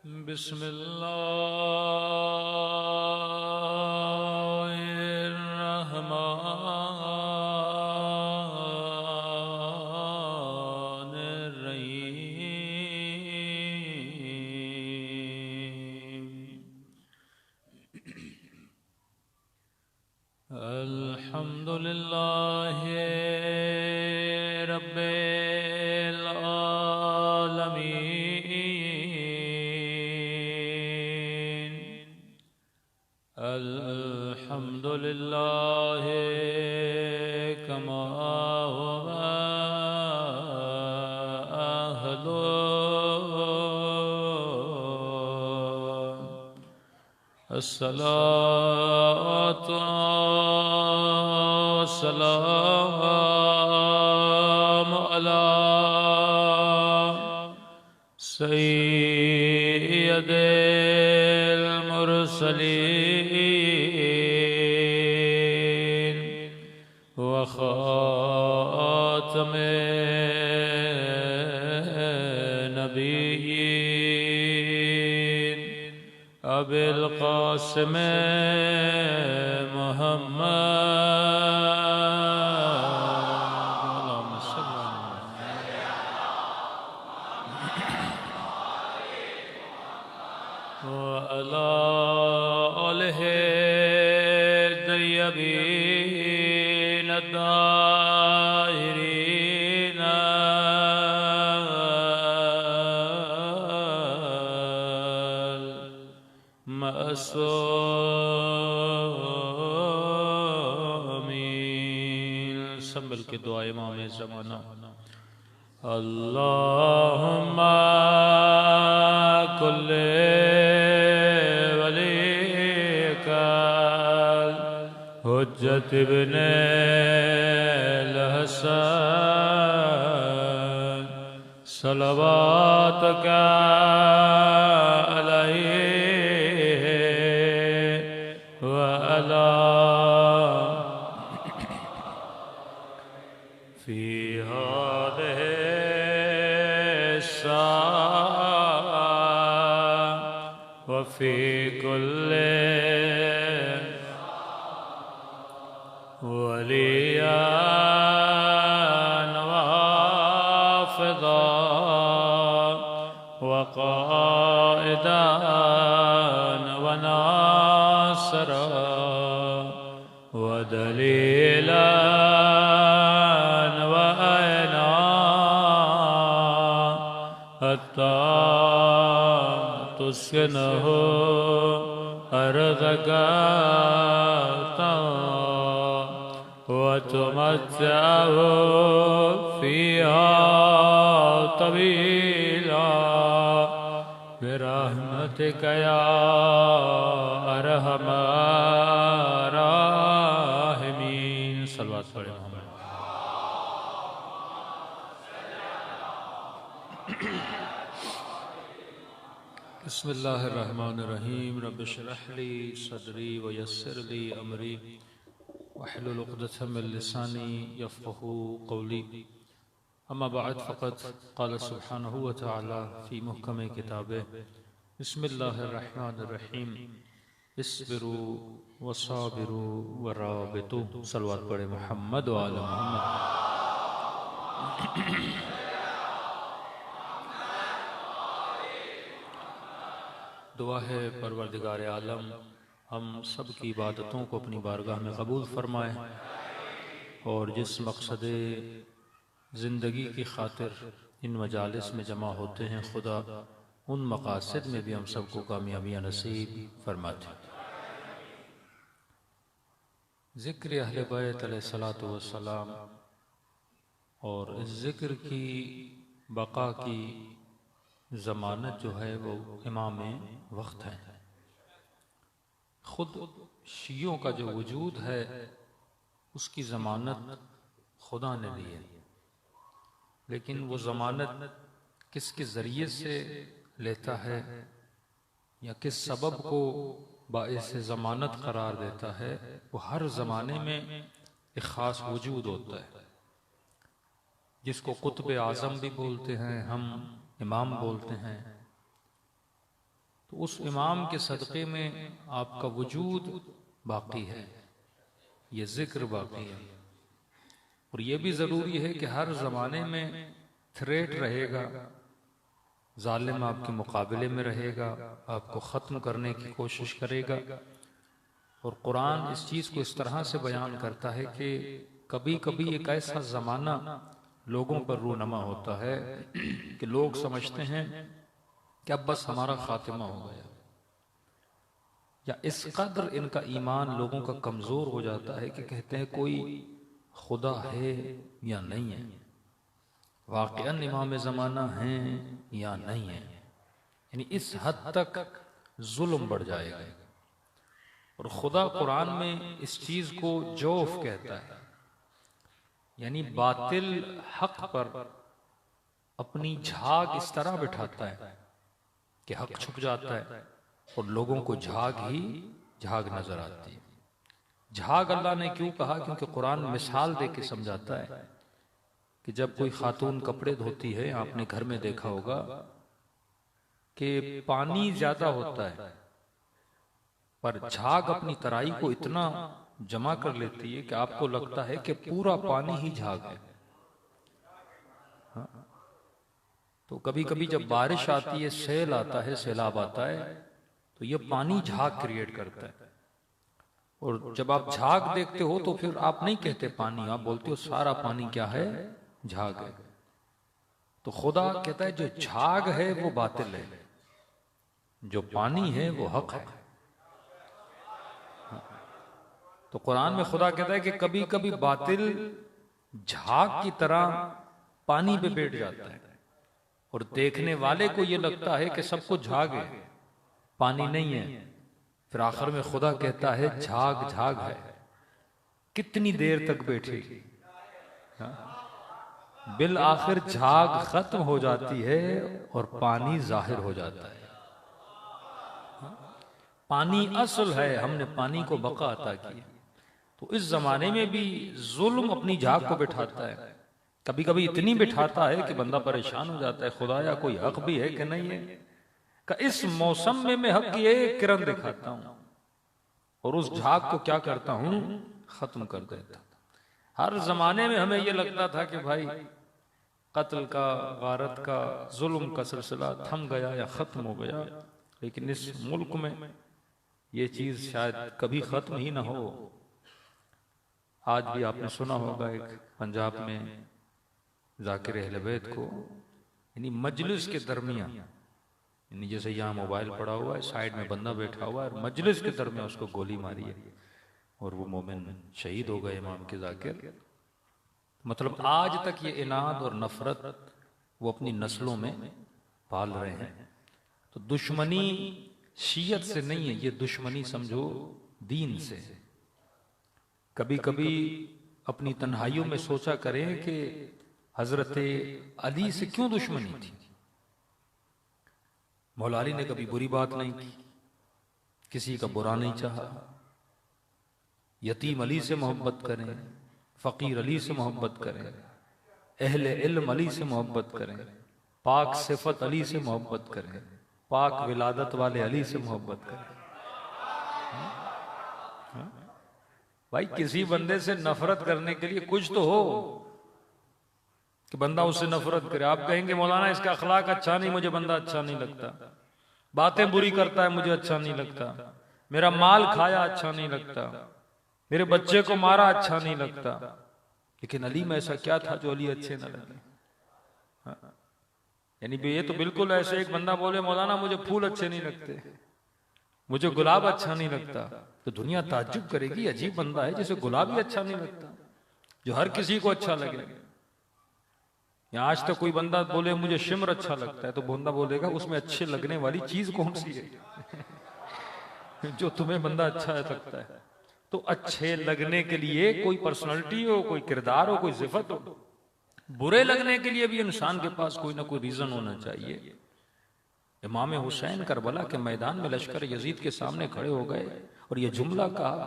बिस्मिल्लाहिर्रहमानिर्रहीम। अल्हम्दुलिल्लाहि रब्बिल आलमीन। अल्हम्दुलिल्लाहि कमा हुवा अहलु। अस्सलातु वस्सलामु अला सय्यिदिल मुरसलीन व खातमिन नबिय्यीन अबिल क़ासिम व अला आलिहि तय्यबीन अत्ताहिरीन मअसूमीन। सब मिल के दुआ इमाम ज़माना। अल्लाहुम्मा कुल्ले वलीकल हुज्जत इब्ने हसन सलवातका अलैहि व अला फी हादिहि व फी कुल्ले वलियान व हाफ़िज़ान व क़ाइदान व नासिरान व दलीलान व ऐनान हत्ता तुस्किनहु अर्ज़का व तुमत्तिअहु फ़ीहा तवीला बिरहमतिका या अरहमर राहिमीन। सल्लल्लाहु अलैहि वसल्लम। बिस्मिल्लाहिर्रहमानिर्रहीम। रब्बि इश्रह ली सदरी व यस्सिर ली अमरी वहलुल उक़दतम मिन लिसानी यफ़क़हू क़ौली। अम्मा बअद फ़क़द क़ाल सुब्हानहू व तआला फ़ी मुहकम किताबिह बिस्मिल्लाहिर्रहमानिर्रहीम। इस्बिरू व साबिरू व राबितू। सल्लल्लाहु पढ़े मोहम्मद व आले मोहम्मद। दुआ है परवरदिगार आलम हम सब की इबादतों को अपनी बारगाह में कबूल फरमाए और जिस मकसद ज़िंदगी की खातिर इन मजालिस में जमा होते हैं खुदा उन मकासद में भी हम सबको कामयाबियाँ नसीब फरमाते। ज़िक्र अहले बैत अलैहिस्सलातु वस्सलाम और इस ज़िक्र की बका की ज़मानत जो है वो इमाम वक्त है। खुद शियों का जो वजूद है उसकी ज़मानत खुदा ने दी है, लेकिन वो ज़मानत किसके ज़रिए से लेता है या किस सबब को बाइस ज़मानत करार देता है, वो हर ज़माने में एक ख़ास वजूद होता है जिसको कुतुब आज़म भी बोलते हैं, हम इमाम बोलते हैं। उस इमाम के सदक़े में आपका वजूद बाकी है, ये जिक्र बाकी है। और ये भी ज़रूरी है कि हर ज़माने में थ्रेट रहेगा, जालिम आपके मुकाबले में रहेगा, आपको ख़त्म करने की कोशिश करेगा। और कुरान इस चीज़ को इस तरह से बयान करता है कि कभी कभी एक ऐसा ज़माना लोगों पर रूनमा होता है कि लोग समझते हैं कि अब बस हमारा खात्मा हो गया, या इस कदर इनका ईमान लोगों का कमज़ोर हो जाता है कि कहते हैं कोई खुदा है या नहीं है, वाक़अन इमाम ज़माना है या नहीं है। यानी इस हद तक जुल्म बढ़ जाएगा। और खुदा कुरान में इस चीज़ को जौफ कहता है, यानी बातिल हक पर अपनी झाग इस तरह बिठाता है कि हक छुप जाता है और लोगों को झाग ही झाग नजर आती है। झाग अल्लाह ने क्यों कहा? क्योंकि कुरान मिसाल दे के समझाता है कि जब कोई खातून कपड़े धोती है, आपने घर में देखा होगा कि पानी ज्यादा होता है पर झाग अपनी तराई को इतना जमा कर लेती है कि आपको लगता है कि पूरा पानी ही झाग है। हाँ? तो कभी कभी जब बारिश आती है, सैल आता है, सैलाब आता है, तो ये पानी झाग क्रिएट करता है। और जब आप झाग देखते हो तो फिर आप नहीं कहते पानी, आप बोलते हो सारा पानी क्या है? झाग है। तो खुदा कहता है जो झाग है वो बातिल है, जो पानी है वो हक है। तो कुरान में खुदा कहता है कि कभी कभी बातिल झाग की तरह पानी पे बैठ जाता है और देखने वाले को यह लगता है कि सब कुछ झाग है, पानी नहीं है। फिर आखिर में खुदा कहता है झाग झाग है, कितनी देर तक बैठेगी? बिल आखिर झाग खत्म हो जाती है और पानी जाहिर हो जाता है। पानी असल है, हमने पानी को बका अता की। तो इस जमाने में भी जुल्म अपनी झाग को बिठाता है, कभी कभी इतनी बिठाता है कि बंदा परेशान हो जाता है, खुदाया कोई हक भी है कि नहीं है? का इस मौसम में मैं हक की एक किरण दिखाता हूं और उस झाग को क्या करता हूं? खत्म कर देता। हर जमाने में हमें यह लगता था कि भाई कत्ल का, गारत का, जुल्म का सिलसिला थम गया या खत्म हो गया, लेकिन इस मुल्क में ये चीज शायद कभी खत्म ही ना हो। आज भी आपने सुना होगा एक पंजाब में जाकिर अहले बैत को, यानी मजलिस के दरमियान, यानी जैसे यहाँ मोबाइल पड़ा हुआ है, साइड में बंदा बैठा हुआ है, मजलिस के दरमियान उसको गोली मारी है और वो मोमिन शहीद हो गए इमाम के जाकिर। मतलब आज तक ये इनाद और नफरत वो अपनी नस्लों में पाल रहे हैं। तो दुश्मनी शियत से नहीं है, ये दुश्मनी समझो दीन से। कभी कभी अपनी तन्हाइयों में सोचा करें कि हजरत अली से क्यों दुश्मनी थी। मौला अली ने कभी बुरी बात नहीं की, किसी का बुरा नहीं चाहा। यतीम अली से मोहब्बत करें, फकीर अली से मोहब्बत करें, अहले इल्म अली से मोहब्बत करें, पाक सिफत अली से मोहब्बत करें, पाक विलादत वाले अली से मोहब्बत करें। भाई किसी बंदे से नफरत करने के लिए कुछ तो हो कि बंदा उससे नफरत करे। आप कहेंगे मौलाना इसका अखलाक अच्छा नहीं, मुझे बंदा अच्छा नहीं लगता, बातें बुरी करता है, मुझे अच्छा नहीं लगता, मेरा माल खाया अच्छा नहीं लगता, मेरे बच्चे को मारा अच्छा नहीं लगता। लेकिन अली में ऐसा क्या था जो अली अच्छे न लगे? यानी ये तो बिल्कुल ऐसे एक बंदा बोले मौलाना मुझे फूल अच्छे नहीं लगते, मुझे गुलाब अच्छा नहीं लगता, तो दुनिया ताज्जुब करेगी अजीब बंदा है जिसे गुलाब ही अच्छा नहीं लगता, जो हर किसी को अच्छा लगे। या आज तक कोई बंदा बोले मुझे शिमर अच्छा लगता है, तो बंदा बोलेगा उसमें अच्छे लगने वाली चीज कौन सी है जो तुम्हें बंदा अच्छा लगता है? तो अच्छे लगने के लिए कोई पर्सनालिटी हो, कोई किरदार हो, कोई सिफत हो। बुरे लगने के लिए भी इंसान के पास कोई ना कोई रीजन होना चाहिए। इमाम हुसैन करबला के मैदान में लश्कर यजीद के सामने खड़े हो गए और यह जुमला कहा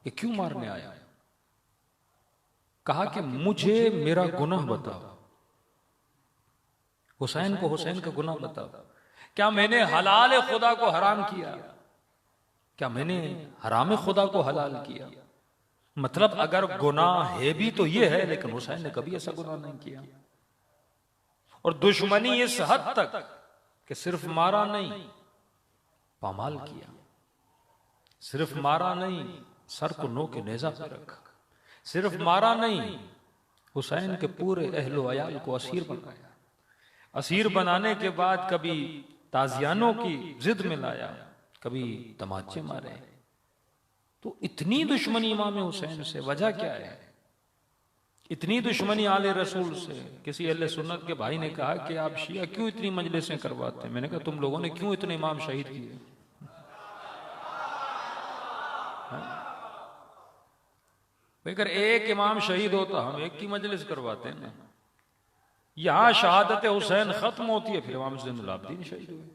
कि क्यों मारने आया? कहा कि मुझे मेरा गुनाह बताओ। हुसैन को हुसैन का गुनाह बताओ। क्या मैंने हलाल खुदा को हराम किया? क्या मैंने हराम खुदा को हलाल किया? मतलब अगर गुनाह है भी तो ये है, लेकिन हुसैन ने कभी ऐसा गुनाह नहीं किया। और दुश्मनी इस हद तक कि सिर्फ मारा नहीं, पामाल किया। सिर्फ मारा नहीं, सर को नो के नेजा पे रखा। सिर्फ मारा नहीं, हुसैन के पूरे अहलो अयाल को असीर बनाया। असीर बनाने के बाद कभी ताजियानों की जिद में लाया, कभी तमाचे मारे। तो इतनी दुश्मनी इमाम हुसैन से, वजह क्या है? इतनी दुश्मनी आले रसूल से। किसी अहले सुन्नत के भाई ने कहा कि आप शिया क्यों इतनी मजलिसें करवाते हैं? मैंने कहा तुम लोगों ने क्यों इतने इमाम शहीद किए? अगर एक इमाम शहीद होता हम एक की मजलिस करवाते हैं ना। यहां शहादत हुसैन खत्म होती है, फिर इमाम ज़ैनुल आबिदीन शहीद हुए,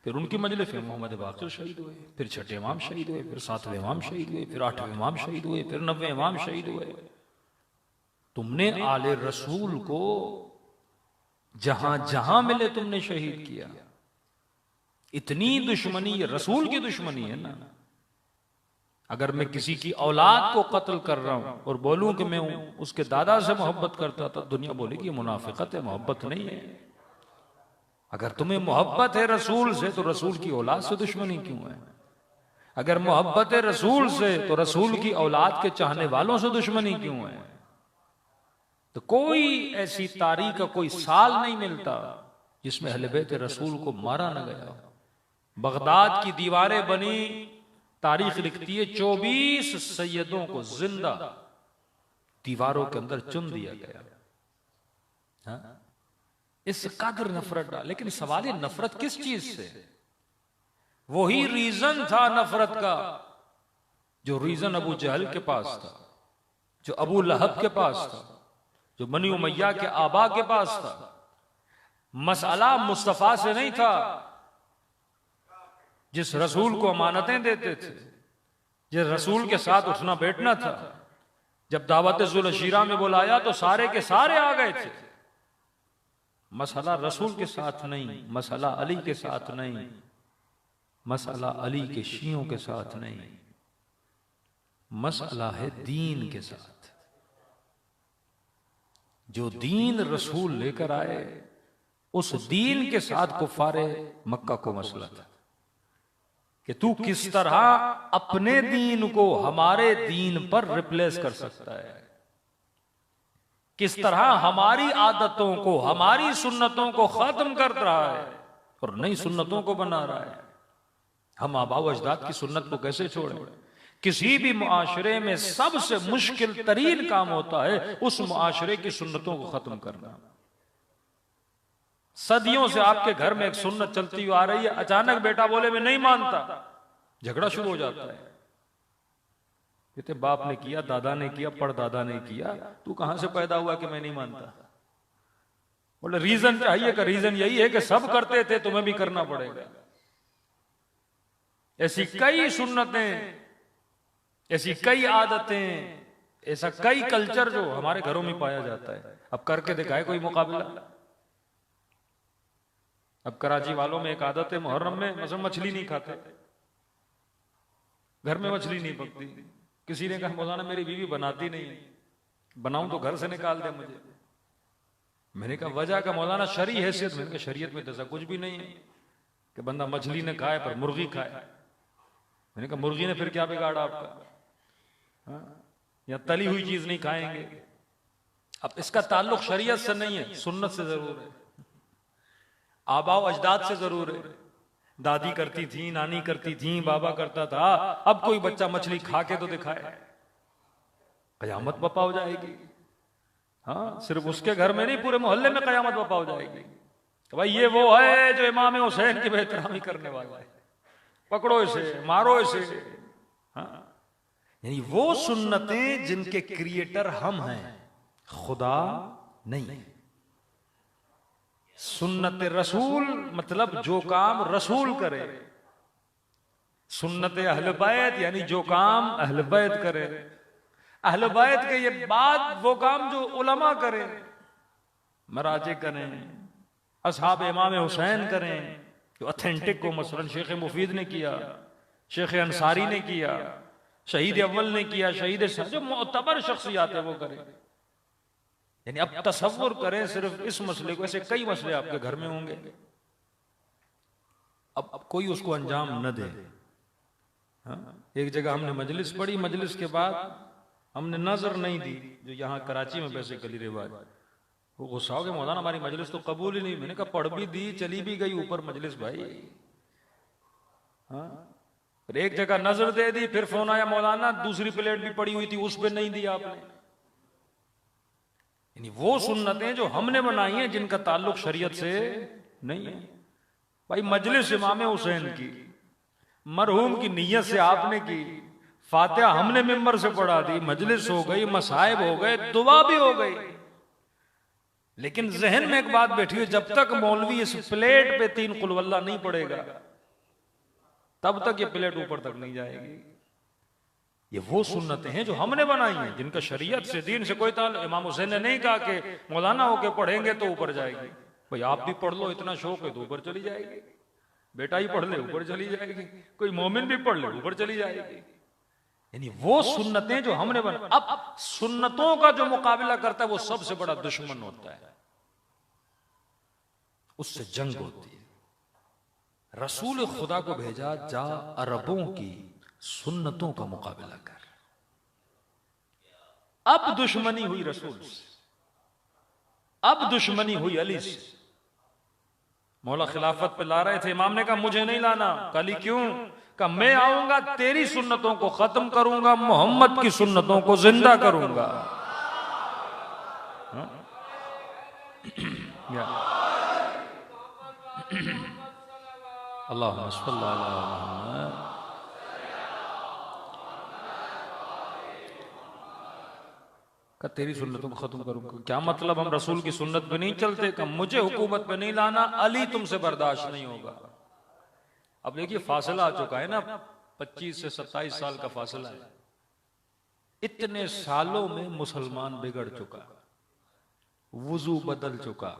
फिर उनकी मजलिस, फिर मोहम्मद बाक़िर शहीद हुए, फिर छठे इमाम शहीद हुए, फिर सातवें इमाम शहीद हुए, फिर आठवें इमाम शहीद हुए, फिर 90वें इमाम शहीद हुए। तुमने आले रसूल को जहां जहां मिले तुमने शहीद किया। इतनी दुश्मनी, ये रसूल की दुश्मनी है ना। अगर मैं किसी की औलाद को कत्ल कर रहा हूं और बोलूं कि मैं उसके दादा से मोहब्बत करता था, दुनिया बोलेगी ये मुनाफिकत है, मोहब्बत नहीं है। अगर तुम्हें मोहब्बत है रसूल से तो रसूल की औलाद से दुश्मनी क्यों है? अगर मोहब्बत है रसूल से तो रसूल की औलाद के चाहने वालों से दुश्मनी क्यों है? तो कोई ऐसी तारीख का कोई साल नहीं मिलता जिसमें अहले बैत रसूल को मारा न गया। बगदाद की दीवारें बनी, तारीख लिखती है 24 सैयदों को जिंदा दीवारों के अंदर चुन दिया गया। हाँ? इस कदर नफरत डाल। लेकिन सवाल है नफरत किस चीज से? वही रीजन था नफरत का जो रीजन अबू जहल के पास था, जो अबू लहब के पास था, जो बनी उमैया के आबा के पास था। मसला मुस्तफा से नहीं था, जिस रसूल को अमानतें देते थे, जिस रसूल के साथ उठना बैठना था। जब दावत ज़ुल-ए-शीरा में बुलाया तो सारे के सारे आ गए थे। मसला रसूल के साथ नहीं, मसला अली के साथ नहीं, मसला अली के शियों के साथ नहीं, मसला है दीन के साथ। जो दीन रसूल लेकर आए, उस दीन के साथ कुफारे मक्का को मसला था कि तू किस तरह अपने दीन को हमारे दीन पर रिप्लेस कर सकता है, किस तरह हमारी आदतों को, हमारी सुन्नतों को खत्म कर रहा है और नई सुन्नतों को बना रहा है। हम आबा व अजदाद की सुन्नत को कैसे छोड़ें? किसी भी मुआशरे में सबसे मुश्किल तरीन काम होता है उस मुआशरे की सुन्नतों को खत्म करना। सदियों से आपके घर में एक सुन्नत चलती हुई आ रही है, अचानक बेटा बोले मैं नहीं मानता, झगड़ा शुरू हो जाता है। कहते बाप ने किया, दादा ने किया, परदादा ने किया, तू कहां से पैदा हुआ कि मैं नहीं मानता? बोले रीजन चाहिए का रीजन यही है कि सब करते थे, तुम्हें भी करना पड़ेगा। ऐसी कई सुन्नतें, ऐसी कई आदतें, ऐसा कई कल्चर जो हमारे घरों में पाया जाता है। अब करके दिखाए कोई मुकाबला। अब कराची वालों में एक आदत है, मुहर्रम में मतलब मछली नहीं खाते, घर में मछली नहीं पकती। किसी ने कहा मौलाना मेरी बीवी बनाती नहीं, बनाऊं तो घर से निकाल दे मुझे। मैंने कहा वजह का मौलाना शरी हैसियत। मैंने कहा शरीयत में तो ऐसा कुछ भी नहीं है कि बंदा मछली ने खाए पर मुर्गी खाए। मैंने कहा मुर्गी ने फिर क्या बिगाड़ा आपका? या तली हुई चीज नहीं खाएंगे। अब इसका ताल्लुक शरीयत से नहीं है, सुन्नत से जरूर है, आबा व अजदाद से जरूर है। दादी करती थी, नानी करती थी, बाबा करता था। अब कोई बच्चा मछली खा के तो दिखाए, कयामत बपा हो जाएगी। हाँ, सिर्फ उसके घर में नहीं, पूरे मोहल्ले में कयामत बपा हो जाएगी। तो भाई ये वो है जो इमाम हुसैन की बेहतरामी करने वाला है, पकड़ो इसे, मारो इसे। हाँ, यानी वो सुन्नतें जिनके क्रिएटर हम हैं, खुदा नहीं। सुन्नत रसूल मतलब जो काम रसूल करे, सुन्नत अहल बैत यानी जो काम अहल बैत करे, अहल बैत के ये बाद वो काम जो उलमा करें, मराजे करें, असहाब इमाम हुसैन करें, कि ऑथेंटिक को मसलन शेख मुफीद ने किया, शेख अंसारी ने किया, शहीद अव्वल ने किया, शहीद जो मोतबर शख्सियात है वो करें। यानी अब तसव्वुर करें सिर्फ इस मसले को, ऐसे कई मसले आपके घर में होंगे, अब कोई उसको अंजाम न दे। एक जगह हमने मजलिस पढ़ी, मजलिस के बाद हमने नजर नहीं दी, जो यहाँ कराची में वैसे गली रिवाज, वो गुस्सा हो गया, मौलाना हमारी मजलिस तो कबूल ही नहीं। मैंने कहा पढ़ भी दी, चली भी गई ऊपर मजलिस भाई। हाँ, फिर एक जगह नजर दे दी, फिर फोन आया मौलाना दूसरी प्लेट भी पड़ी हुई थी उस पर नहीं दिया आपने। यानी वो सुन्नतें जो हमने बनाई हैं जिनका ताल्लुक शरीयत से नहीं है। भाई मजलिस इमाम हुसैन की, मरहूम की नीयत से आपने की, फातिहा हमने मिंबर से पढ़ा दी, मजलिस हो गई, मसाइब हो गए, दुआ भी हो गई। लेकिन जहन में एक बात बैठी है, जब तक मौलवी इस प्लेट पे 3 कुल वल्लाह नहीं पड़ेगा तब तक ये प्लेट ऊपर तक नहीं जाएगी। ये वो सुन्नतें हैं जो हमने बनाई हैं, जिनका शरीयत से दीन से कोई ताल्लुक। इमाम हुसैन ने नहीं कहा कि मौलाना होके पढ़ेंगे तो ऊपर जाएगी। भाई आप भी पढ़ लो, इतना शौक है तो ऊपर चली जाएगी। बेटा ही पढ़ ले ऊपर चली जाएगी, कोई मोमिन भी पढ़ ले ऊपर चली जाएगी। यानी वो सुन्नतें जो हमने बना। अब सुन्नतों का जो मुकाबला करता है वो सबसे बड़ा दुश्मन होता है, उससे जंग होती है। रसूल खुदा को भेजा, जा अरबों की सुन्नतों का मुकाबला कर। अब दुश्मनी हुई रसूल से, अब दुश्मनी हुई अली से। मौला खिलाफत पे ला रहे थे, इमाम ने कहा मुझे नहीं लाना। कली क्यों? कहा मैं आऊंगा तेरी सुन्नतों को खत्म करूंगा, मोहम्मद की सुन्नतों को जिंदा करूंगा। अल्लाहुम्मा सल्ली अला मुहम्मद। का तेरी सुन्नतों को खत्म करूंगा। क्या मतलब हम रसूल की सुन्नत पे नहीं चलते? का मुझे हुकूमत पे नहीं लाना, अली तुमसे बर्दाश्त नहीं होगा। अब देखिए फासला आ चुका है ना, 25 से 27 साल का फासला है। इतने सालों में मुसलमान बिगड़ चुका, वुजू बदल चुका,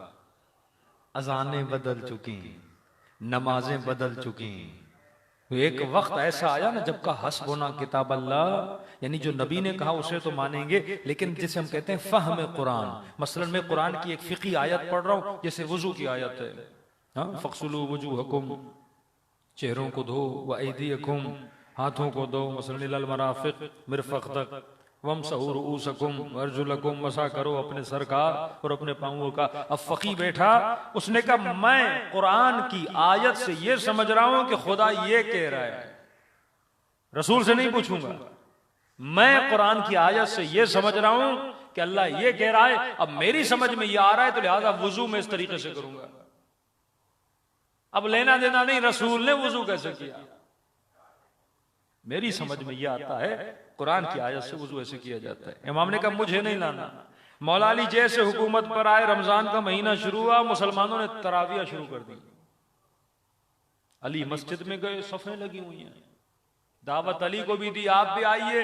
अजानें बदल चुकी, नमाजें बदल चुकी। एक वक्त ऐसा आया ना जब का हस्बुना किताब अल्लाह, यानी जो नबी ने कहा उसे तो मानेंगे, लेकिन जिसे हम कहते हैं फहम कुरान, मसलन मैं कुरान की एक फिकी आयत पढ़ रहा हूं, जैसे वुजू की आयत है, फक्सुलू वजूहकुम, चेहरों को धो, व ऐदीकुम, हाथों को धो, मसलन इलल मराफिक, मिरफक तक, वमसहू रुऊसकुम वर्जुलकुम, मसा करो अपने सर का और अपने पांवों का। अब फकी बैठा, उसने कहा मैं कुरान की आयत से ये समझ रहा हूं कि खुदा ये कह रहा है, रसूल से नहीं पूछूंगा। मैं कुरान की आयत से ये समझ रहा हूं कि अल्लाह ये कह रहा है, अब मेरी समझ में ये आ रहा है तो लिहाजा वुजू में इस तरीके से करूंगा। अब लेना देना नहीं रसूल ने वुजू कैसे किया, मेरी समझ में ये आता है कुरान की आयत से वुजू ऐसे किया जाता है। इमाम ने कहा मुझे नहीं लाना। मौला अली जैसे हुकूमत पर आए, रमजान का महीना शुरू हुआ, मुसलमानों ने तरावियां शुरू कर दी। अली मस्जिद में गए, सफ़ें लगी हुई हैं, दावत अली को भी दी, आप भी आइए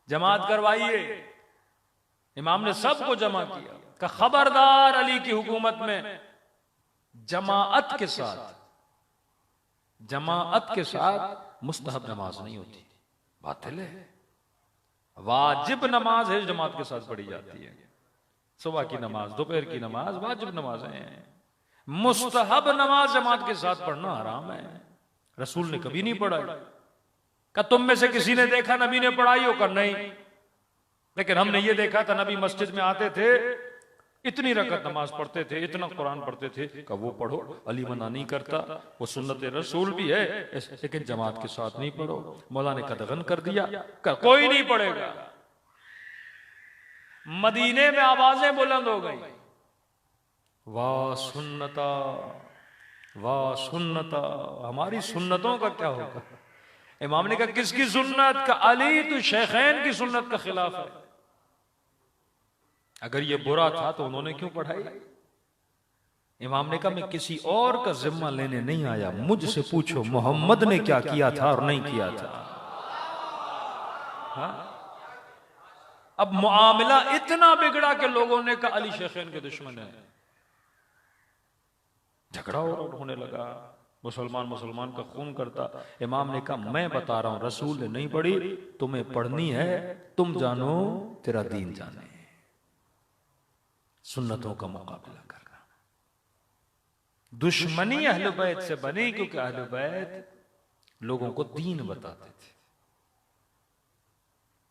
जमात करवाइए। इमाम ने सबको जमा किया, कहा खबरदार अली की हुकूमत में जमाअत के साथ मुस्तहब नमाज नहीं होती, बातिल है। वाजिब नमाज है जमात के साथ पढ़ी जाती है, सुबह की नमाज, दोपहर की नमाज वाजिब नमाज है। मुस्तहब नमाज जमात के साथ पढ़ना हराम है, रसूल ने कभी नहीं पढ़ाई। क्या तुम में से किसी ने देखा नबी ने पढ़ाई हो? कर नहीं, लेकिन हमने ये देखा था नबी मस्जिद में आते थे, इतनी रकत नमाज पढ़ते थे, इतना कुरान पढ़ते थे। का वो पढ़ो, अली मना नहीं करता, वो सुन्नत रसूल भी है, लेकिन जमात के साथ नहीं पढ़ो। मौला ने कदगन कर दिया, कोई नहीं पढ़ेगा। मदीने में आवाजें बुलंद हो गई, वाह सुन्नता, वाह सुन्नता, हमारी सुन्नतों का क्या होगा? इमाम ने कहा किसकी सुन्नत? का अली तो शेखैन की सुन्नत का खिलाफ है। अगर ये बुरा था तो उन्होंने क्यों पढ़ाई? इमाम ने कहा मैं किसी और का जिम्मा लेने नहीं आया, मुझसे पूछो मोहम्मद ने क्या किया था और नहीं किया था। हा? अब मुआमला इतना बिगड़ा कि लोगों ने कहा अली शेखैन के दुश्मन है, झगड़ा होने लगा, मुसलमान मुसलमान का खून करता। इमाम ने कहा मैं बता रहा हूं, रसूल ने नहीं पढ़ी, तुम्हें पढ़नी है, तुम जानो तेरा दीन जाने। सुन्नतों का मुकाबला करना। दुश्मनी अहले बैत से बनी क्योंकि अहले बैत लोगों को दीन बताते थे।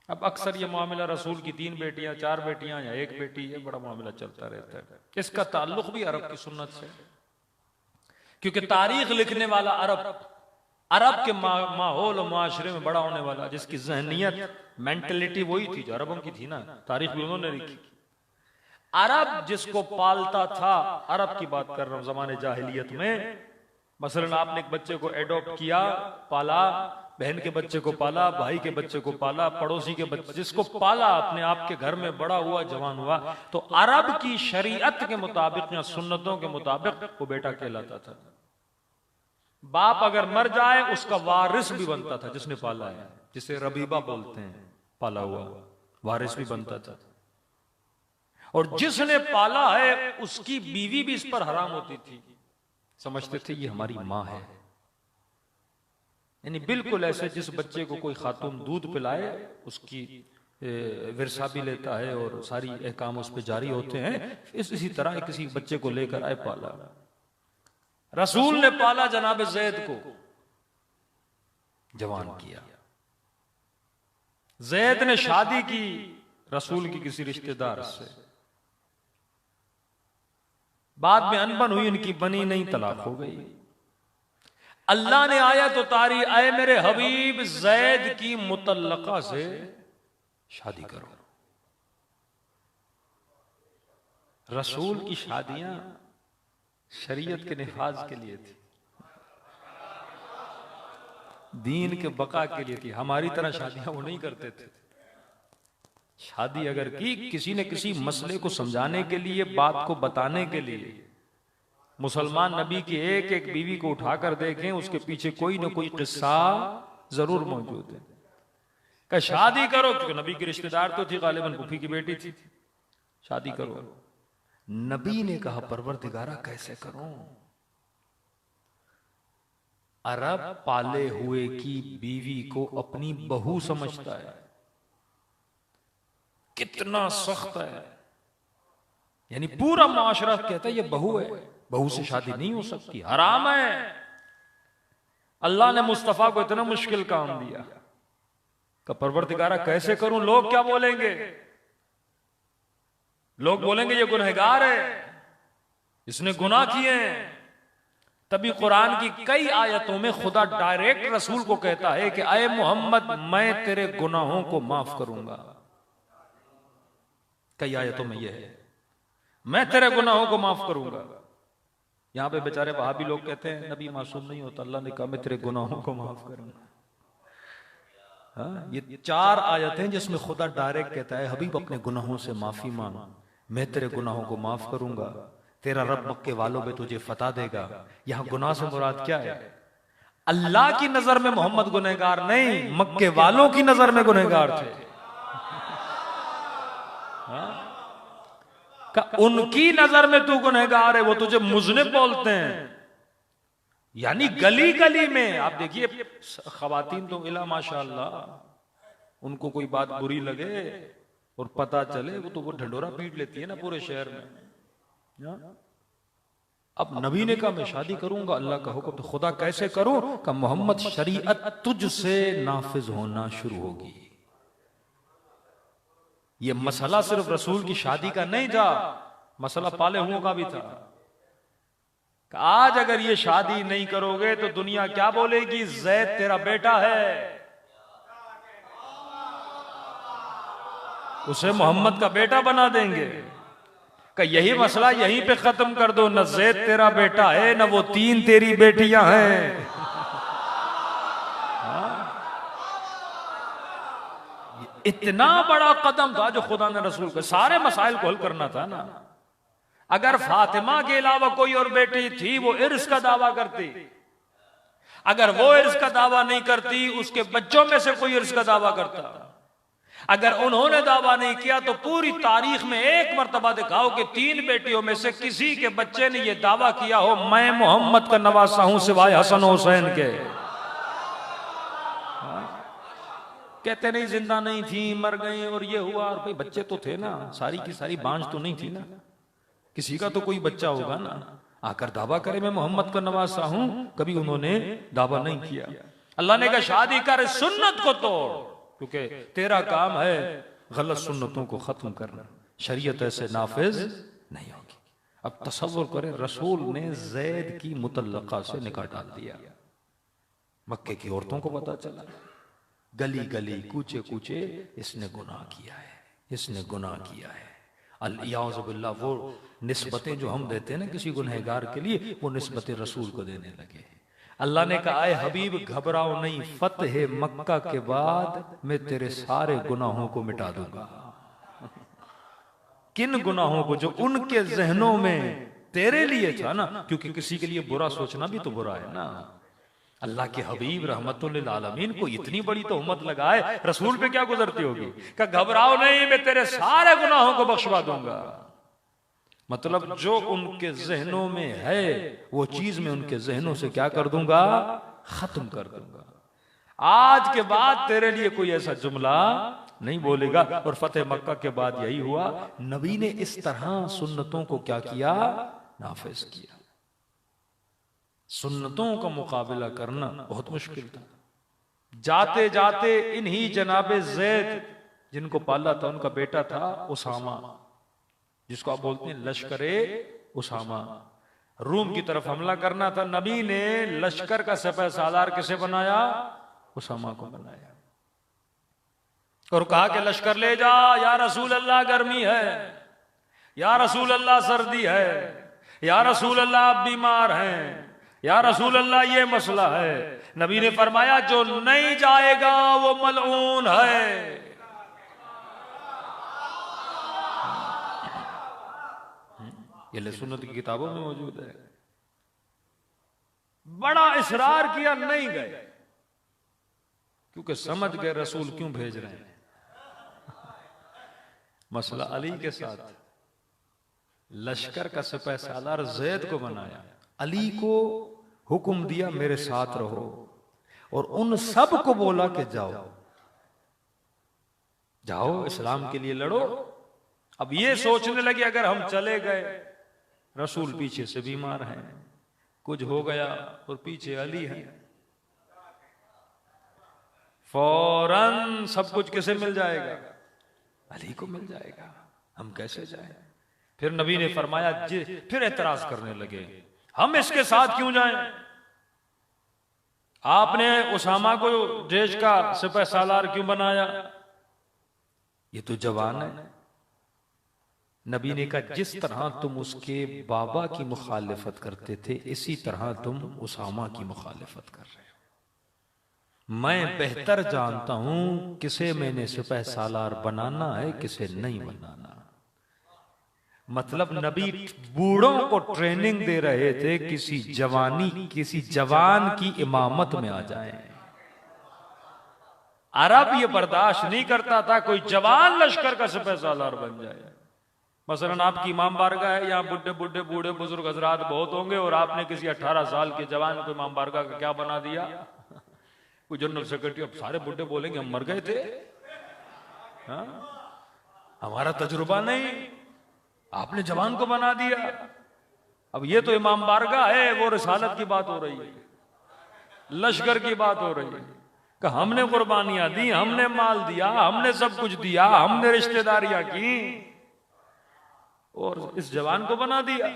अब अक्सर ये मामला रसूल की 3 बेटियां 4 बेटियां या 1 बेटी, ये बड़ा मामला चलता रहता है। इसका ताल्लुक भी अरब की सुन्नत से, क्योंकि तारीख लिखने वाला अरब के माहौल और माशरे में बड़ा होने वाला, जिसकी जहनियत मेंटेलिटी वही थी जो अरबों की थी ना, तारीख भी उन्होंने लिखी। अरब जिसको पालता था, अरब की बात कर रहा हूं जमाने जाहिलियत में, मसलन आपने एक बच्चे को एडॉप्ट किया, पाला, बहन के बच्चे को पाला, भाई के बच्चे को पाला, पड़ोसी के बच्चे, जिसको पाला अपने आपके घर में, बड़ा हुआ, जवान हुआ, तो अरब की शरीयत के मुताबिक या सुन्नतों के मुताबिक वो बेटा कहलाता था। बाप अगर मर जाए उसका वारिस भी बनता था, जिसने पाला है, जिसे रबीबा बोलते हैं, पाला हुआ वारिस भी बनता था। और जिसने पाला है उसकी बीवी भी इस पर हराम होती थी, समझते थे ये हमारी मां है। यानी बिल्कुल ऐसे जिस बच्चे को कोई खातून दूध पिलाए उसकी विरसा भी लेता है और सारी अहकाम उस पर जारी होते हैं, इसी तरह किसी बच्चे को लेकर आए, पाला। रसूल ने पाला जनाब ज़ैद को, जवान किया। ज़ैद ने शादी की रसूल की किसी रिश्तेदार से, बाद में अनबन हुई, उनकी बनी नहीं, तलाक हो गई। अल्लाह ने आयत उतारी, आए मेरे हबीब ज़ैद की मुतल्लका से शादी करो। रसूल की शादियां शरीयत के निफाज के लिए थी, दीन के बका के लिए थी। हमारी तरह शादियां वो नहीं करते थे। शादी अगर की किसी ने किसी मसले को समझाने के लिए, बात को बताने के लिए, मुसलमान नबी की एक एक बीवी को उठाकर देखें, उसके पीछे कोई ना कोई किस्सा जरूर मौजूद है। कहा शादी करो, क्योंकि नबी की रिश्तेदार तो थी, गालिबन फूफी की बेटी थी, शादी करो। नबी ने कहा परवरदिगारा कैसे करूं? अरब पाले हुए की बीवी को अपनी बहू समझता है, कितना सख्त है। यानी पूरा माशरा कहता है ये बहू है, बहू से शादी नहीं हो सकती, हराम है। अल्लाह ने मुस्तफा को इतना मुश्किल काम दिया कि परवरदिगारा कैसे करूं? लोग क्या बोलेंगे? लोग बोलेंगे ये गुनहगार है, इसने गुनाह किए हैं। तभी कुरान की कई आयतों में खुदा डायरेक्ट रसूल को कहता है कि आए मोहम्मद मैं तेरे गुनाहों को माफ करूंगा। कई आयतों में यह है मैं तेरे गुनाहों को माफ करूंगा। यहां पे बेचारे वहाबी लोग कहते हैं नबी मासूम नहीं होता, अल्लाह ने कहा मैं तेरे गुनाहों को माफ करूंगा। हाँ, ये 4 आयतें जिसमें खुदा डायरेक्ट कहता है हबीब अपने गुनाहों से माफी मांग, मैं तेरे गुनाहों को माफ करूंगा, तेरा रब मक्के वालों में तुझे फतह देगा। यहां गुनाह से मुराद क्या है? अल्लाह की नजर में मोहम्मद गुनहगार नहीं, मक्के वालों की नजर में गुनहगार थे। उनकी नजर में तू गुनहगार है, वो तुझे मुज़निब बोलते हैं। यानी गली गली में आप देखिए, खवातीन तो इला माशाअल्लाह, उनको कोई बात बुरी लगे और पता चले वो ढंडोरा पीट लेती है ना पूरे शहर में। अब नबी ने कहा मैं शादी करूंगा, अल्लाह का हुक्म, तो खुदा कैसे करूं? का मोहम्मद शरीयत तुझसे नाफिज होना शुरू होगी। ये मसला सिर्फ रसूल की शादी का नहीं था, मसला पाले हुओं का भी था। आज अगर ये शादी नहीं करोगे तो दुनिया क्या बोलेगी? ज़ैद तेरा बेटा है, उसे मोहम्मद का बेटा बना देंगे। का यही मसला यहीं पे खत्म कर दो, न ज़ैद तेरा बेटा है न वो 3 तेरी बेटियां हैं। इतना बड़ा कदम था जो खुदा ने रसूल के सारे मसाइल को हल करना था ना। अगर फातिमा के अलावा कोई और बेटी थी वो इर्स का दावा करती, अगर वो इर्स का दावा नहीं करती उसके बच्चों में से कोई इर्स का दावा करता, अगर उन्होंने दावा नहीं किया तो पूरी तारीख में एक मर्तबा दिखाओ कि 3 बेटियों में से किसी के बच्चे ने यह दावा किया हो मैं मोहम्मद का नवासा हूं सिवाय हसन हुसैन के। कहते नहीं जिंदा नहीं थी, मर गई और ये हुआ, और भाई बच्चे तो थे ना, सारी की सारी बांझ तो नहीं थी ना, किसी का तो कोई बच्चा होगा ना। आकर दावा करे मैं मोहम्मद का नवासा हूं, कभी उन्होंने दावा नहीं किया। अल्लाह ने कहा शादी कर, सुन्नत को तोड़, क्योंकि तेरा काम है गलत सुन्नतों को खत्म करना, शरीयत ऐसे नाफिज नहीं होगी। अब तसव्वुर करें, रसूल ने जैद की मुतल्लका से निकाह डाल दिया। मक्के की औरतों को पता चला, गली गली कूचे कूचे इसने गुनाह किया है, इसने गुनाह किया है। अल-इयाज़ु बिल्लाह, वो निस्बतें जो हम देते हैं ना किसी गुनहगार के लिए, वो निस्बतें रसूल को देने लगे। अल्लाह ने कहा आए हबीब घबराओ नहीं, फतह मक्का के बाद मैं तेरे सारे गुनाहों को मिटा दूंगा। किन गुनाहों को? जो उनके जहनों में तेरे लिए था ना, क्योंकि किसी के लिए बुरा सोचना भी तो बुरा है ना। अल्लाह के हबीब रहमतुल लिल आलमीन को इतनी बड़ी तोहमत लगाए, रसूल पे क्या गुजरती होगी? कि घबराओ नहीं, मैं तेरे सारे गुनाहों को बख्शवा दूंगा। मतलब जो उनके जहनों में है वो चीज मैं उनके जहनों से क्या कर दूंगा? खत्म कर दूंगा। आज के बाद तेरे लिए कोई ऐसा जुमला नहीं बोलेगा। और फतेह मक्का के बाद यही हुआ, नबी ने इस तरह सुन्नतों को क्या किया? नाफिज किया। सुन्नतों का मुकाबला करना बहुत मुश्किल था। जाते जाते इन्हीं जनाबे ज़ैद, जिनको पाला था, उनका बेटा था उसामा, जिसको आप बोलते हैं लश्करे उसामा, रूम की तरफ हमला करना था। नबी ने लश्कर का सिपह सालार किसे बनाया? उसामा को बनाया, और कहा कि लश्कर ले जा, या रसूल अल्लाह गर्मी है, या रसूल अल्लाह सर्दी है, या रसूल अल्लाह आप बीमार हैं, या रसूल अल्लाह ये मसला है। नबी ने फरमाया जो नहीं जाएगा वो मलऊन है। ये सुन्नत की किताबों में मौजूद है। बड़ा इसरार किया, नहीं गए, क्योंकि समझ गए रसूल क्यों भेज रहे हैं। मसला अली के साथ, लश्कर का सिपह सालार ज़ैद को बनाया, अली को हुक्म दिया मेरे साथ रहो, और उन सब को बोला कि जाओ जाओ इस्लाम के लिए लड़ो। अब ये सोचने लगे अगर हम चले गए, रसूल पीछे से बीमार हैं, कुछ हो गया और पीछे अली है, फौरन सब कुछ किसे मिल जाएगा? अली को मिल जाएगा, हम कैसे जाएं? फिर नबी ने फरमाया, फिर एतराज करने लगे, हम इसके साथ क्यों जाएं? आपने उसामा को देश का सिपह सालार क्यों बनाया? ये तो जवान है। नबी ने कहा जिस तरह तुम उसके बाबा की मुखालिफत करते थे, इसी तरह तुम उसामा की मुखालिफत कर रहे हो। मैं बेहतर जानता हूं किसे मैंने सिपह सालार बनाना है, किसे नहीं बनाना। मतलब नबी बूढ़ों को ट्रेनिंग दे रहे थे, किसी जवान की इमामत में आ जाए। अरब ये बर्दाश्त नहीं करता था कोई जवान लश्कर का सिपह सालार बन जाए। मसलन आपकी इमाम बारगाह है, यहाँ बुढ़े बूढ़े बुजुर्ग हजरात बहुत होंगे, और आपने किसी 18 साल के जवान को इमाम बारगाह का क्या बना दिया? कोई जनरल सेक्रेटरी। अब सारे बुढ़े बोलेंगे हम मर गए थे, हमारा तजुर्बा नहीं, आपने जवान को बना दिया। अब ये तो इमाम बारगाह है, वो रिसालत की बात हो रही है, लश्कर की बात हो रही है कि हमने कुर्बानियां दी, हमने माल दिया, हमने सब कुछ दिया, हमने रिश्तेदारियां की, और इस जवान को बना दिया।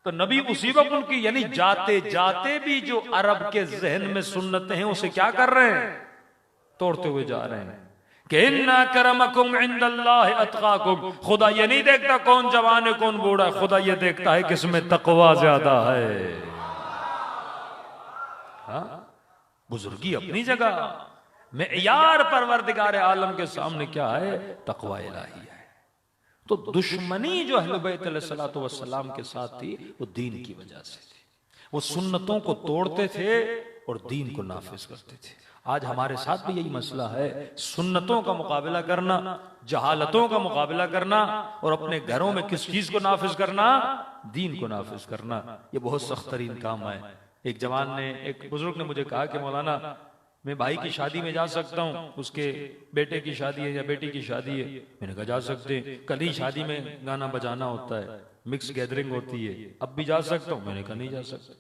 तो नबी उसी वक्त उनकी, यानी जाते जाते भी जो अरब के जहन में सुन्नतें हैं उसे क्या कर रहे हैं? तोड़ते हुए जा रहे हैं। कि इन्ना करमकुम इंदल्लाहि अतकाकुम, खुदा ये नहीं देखता कौन जवान है कौन बूढ़ा है, खुदा ये देखता है किसमें तकवा ज्यादा है। बुजुर्गी अपनी जगह, मेयार परवरदिगार आलम के सामने क्या है? तकवा इलाही है। तो दुश्मनी जो अहले बैत अलैहिस्सलातु वस्सलाम के साथ थी वो दीन की वजह से थी। वो सुन्नतों को तोड़ते थे और दीन को नाफिज करते थे। आज हमारे साथ भी यही मसला है, सुन्नतों का मुकाबला करना, जहालतों का मुकाबला करना और अपने घरों में किस चीज को नाफिज करना, दीन को नाफिज करना। ये बहुत सख्त तरीन काम है। एक जवान ने, एक बुजुर्ग ने मुझे कहा कि मौलाना मैं भाई की शादी में जा सकता हूँ, उसके बेटे की शादी है या बेटी की शादी है। मैंने कहा जा सकते हैं, कल ही शादी में गाना बजाना होता है, मिक्स गैदरिंग होती है, अब भी जा सकता हूँ। मैंने कहा नहीं जा सकता,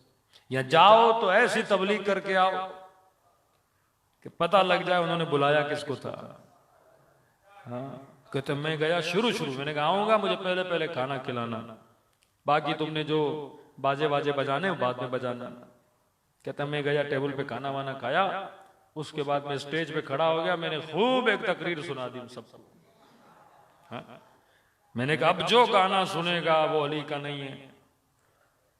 या जाओ तो ऐसी तबलीग करके आओ कि पता लग जाए उन्होंने बुलाया किसको था। हाँ, कहते मैं गया शुरू मैंने कहा आऊंगा, मुझे पहले पहले खाना खिलाना, बाकी तुमने जो बाजे बाजे बजाने बाद में बजाना। कहता मैं गया, टेबल पे खाना वाना खाया, उसके बाद मैं स्टेज पे खड़ा हो गया, मैंने खूब एक तकरीर सुना दी सबको। हाँ? मैंने कहा अब जो गाना सुनेगा वो अली का नहीं है,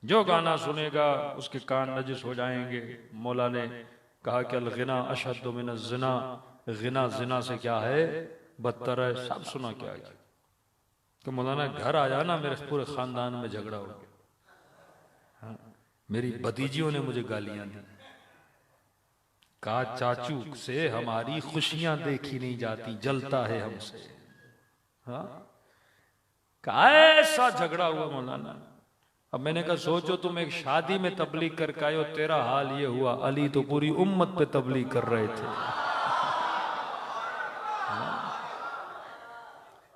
जो गाना सुनेगा उसके कान नजिस हो जाएंगे। मौला ने कहा कि अल-गिना अशद्दु मिन ज़िना, गिना जिना से क्या है, बदतर है। सब सुना क्या है कि मौलाना घर आया ना, मेरे पूरे खानदान में झगड़ा हो गया। हाँ? मेरी भतीजियों ने मुझे गालियां दी, कहा चाचू से हमारी खुशियां देखी नहीं जाती, जलता है हमसे। हाँ? कहा ऐसा झगड़ा हुआ मौलाना। अब मैंने कहा सोचो तुम एक शादी में तबलीग करके आए हो, तेरा हाल ये हुआ, अली तो पूरी उम्मत पे तबलीग कर रहे थे।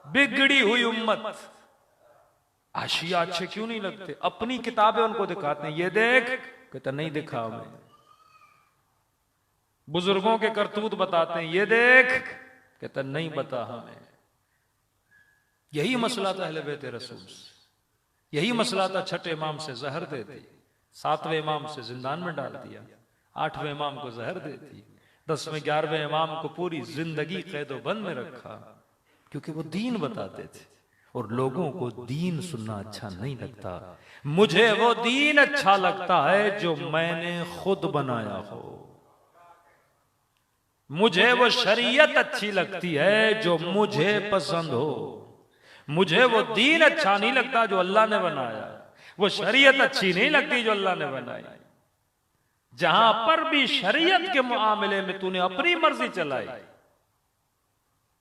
बिगड़ी हुई उम्मत, आशिया अच्छे क्यों नहीं लगते? अपनी किताबें उनको दिखाते हैं, ये देख, कहता नहीं दिखा हमें। बुजुर्गों के करतूत बताते हैं, ये देख, कहता नहीं बता हमें। यही मसला था अहले बैत रसूल से, यही मसला था छठे इमाम से जहर दे दी, सातवें इमाम से जिंदान में डाल दिया, आठवें इमाम को जहर दे दी, 10वें 11वें इमाम को पूरी जिंदगी कैदो बंद में रखा, क्योंकि वो दीन बताते थे और लोगों को दीन सुनना अच्छा नहीं लगता। मुझे वो दीन अच्छा लगता है जो मैंने खुद बनाया हो, मुझे वो शरीयत अच्छी लगती है जो मुझे पसंद हो। मुझे वो दीन अच्छा नहीं लगता जो अल्लाह ने बनाया, वो शरीयत अच्छी नहीं लगती जो अल्लाह ने बनाई। जहां पर भी शरीयत के मुआमले में तूने अपनी मर्जी चलाई,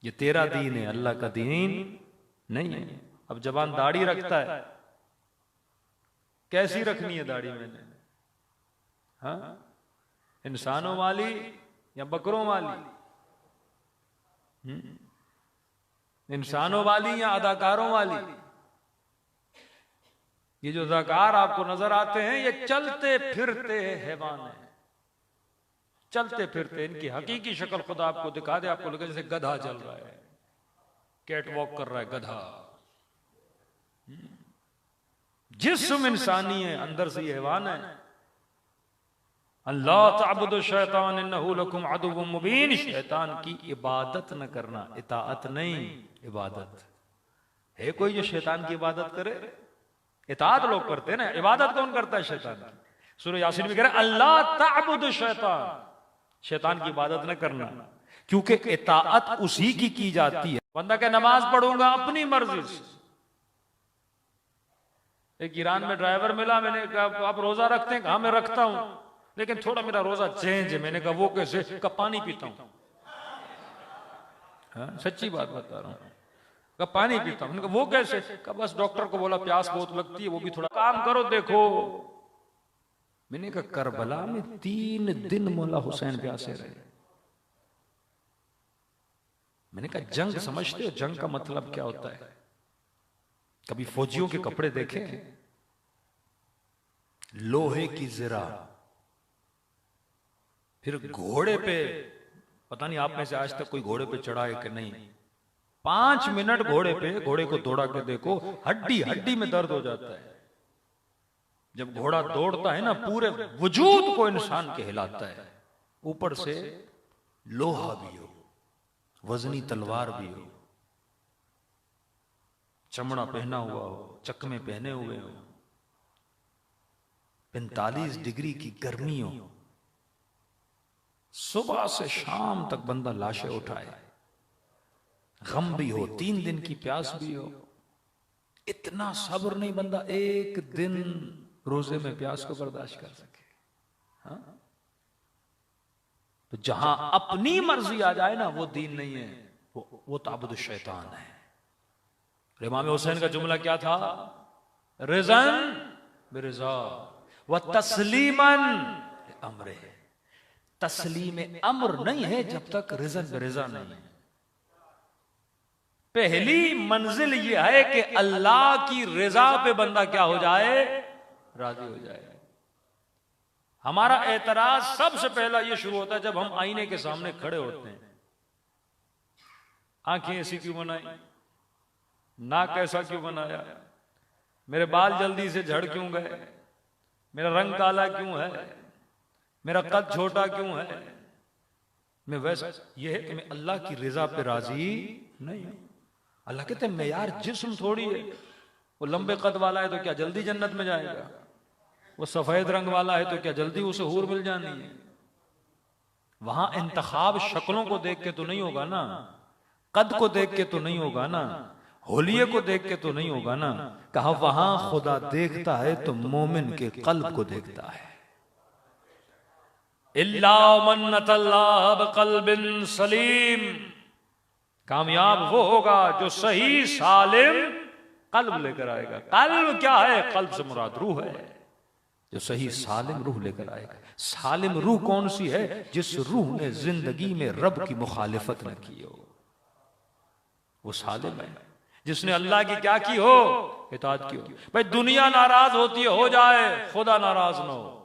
ये तेरा दीन है, अल्लाह का दीन नहीं है। अब जवान दाढ़ी रखता है, कैसी रखनी है दाढ़ी मैंने? हाँ, इंसानों वाली या बकरों वाली? इंसानों वाली या अदाकारों वाली? ये जो अदाकार आपको नजर आते हैं, ये चलते फिरते हैवान है, चलते फिरते। इनकी हकीकी शक्ल खुदा आपको दिखा दे, आपको लगे जैसे गधा चल रहा है, कैट वॉक कर रहा है गधा। जिस्म इंसानी है, अंदर से ये हैवान है। अल्लाह ताबुदु शैतान इन्नहु लकुम अदुव्वुम मुबीन, शैतान की इबादत न करना, इताअत नहीं, इबादत है। कोई जो शैतान की इबादत करे? इताअत लोग करते हैं ना, इबादत कौन करता है? शैतान की। सूरह यासीन में कह रहा है अल्लाह ताबुदु शैतान, शैतान की इबादत न करना, क्योंकि इताअत उसी की जाती है। बंदा क्या नमाज पढ़ूंगा अपनी मर्जी से। एक ईरान में ड्राइवर मिला, मैंने कहा आप रोजा रखते हैं? कहा मैं रखता हूं, लेकिन थोड़ा मेरा रोजा चेंज है। मैंने कहा वो कैसे? का पानी पीता हूं। हाँ, सच्ची बात बता रहा हूं, का पानी पीता हूं। वो कैसे? का बस डॉक्टर को बोला प्यास बहुत लगती है, वो भी थोड़ा काम करो देखो। मैंने कहा करबला में 3 दिन मौला हुसैन प्यासे रहे। मैंने कहा जंग समझते हो? जंग का मतलब क्या होता है? कभी फौजियों के कपड़े देखे? लोहे की जिरा, फिर घोड़े पे, पता नहीं आप में से आज तक कोई घोड़े पे चढ़ा है कि नहीं। 5 मिनट घोड़े पे, घोड़े को दौड़ा के देखो, हड्डी हड्डी में दर्द हो जाता है। जब घोड़ा दौड़ता है ना, पूरे वजूद को इंसान के हिलाता है। ऊपर से लोहा भी हो, वजनी तलवार भी हो, चमड़ा पहना हुआ हो, चकमे पहने हुए हो, 45 डिग्री की गर्मी हो, सुबह से शाम तक बंदा लाशें उठाए, गम भी हो, 3 दिन की प्यास भी हो, इतना सब्र नहीं बंदा एक दिन रोजे में प्यास को बर्दाश्त कर सके। हाँ? तो जहां अपनी मर्जी आ जाए ना वो दीन नहीं है, वो ताबुद शैतान है। इमाम हुसैन का जुमला क्या था? रिज़न बिरिज़ा व तस्लीमन अमरे। तस्लीम अम्र नहीं है जब तक रिज़न बिरिज़ा नहीं है। पहली मंजिल यह है कि अल्लाह की रजा पे बंदा क्या हो जाए? राजी हो जाए। हमारा एतराज सबसे पहला यह शुरू होता है जब हम आईने के सामने खड़े होते हैं। आंखें ऐसी क्यों बनाई? नाक ऐसा क्यों बनाया? मेरे बाल जल्दी से झड़ क्यों गए? मेरा रंग काला क्यों है? मेरा कद छोटा क्यों है? मैं वैसा, यह है कि मैं अल्लाह की रजा पे राजी नहीं हूं। अल्लाह कहते हैं मैं यार जिस्म थोड़ी है, वो लंबे कद वाला है तो क्या जल्दी जन्नत में जाएगा? वो सफेद रंग वाला है तो क्या जल्दी उसे हूर मिल जानी है? वहां इंतखाब शक्लों को देख के तो नहीं होगा ना, कद को देख के तो नहीं होगा ना, होलिये को देख के तो नहीं होगा ना। कहा वहां खुदा देखता है तो मोमिन के कल्ब को देखता है। इल्ला मन अतल्लाह बिक़ल्बिन सलीम, कामयाब वो होगा जो सही सालिम कल्ब लेकर आएगा। कल्ब क्या है? कल्ब से मुराद रूह है, जो सही सालिम रूह लेकर आएगा। सालिम रूह कौन सी है? जिस रूह ने जिंदगी में रब की मुखालिफत न की हो, वो सालिम है। जिसने अल्लाह की क्या की हो? इताअत की हो। भाई दुनिया नाराज होती है, हो जाए, खुदा नाराज ना हो।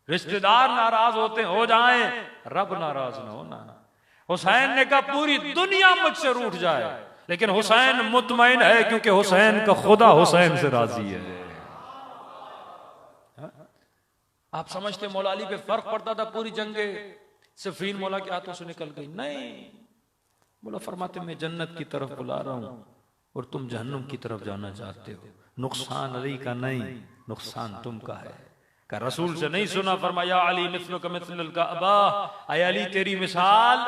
रिश्तेदार नाराज होते हो जाएं, रब नाराज ना हो ना। हुसैन ने कहा पूरी दुनिया मुझसे रूठ जाए, लेकिन हुसैन मुतमईन है क्योंकि हुसैन का खुदा हुसैन से राजी है। आप समझते मौला अली पे फर्क पड़ता था? पूरी जंगे सिफीन मौला के हाथों से निकल गई? नहीं, मौला फरमाते मैं जन्नत की तरफ बुला रहा हूं और तुम जहन्नुम की तरफ जाना चाहते हो। नुकसान अली का नहीं, नुकसान तुम का है। का रसूल से नहीं सुना? फरमाया अली मिस्लुका मिस्लुल काबा, ऐ अली तेरी मिसाल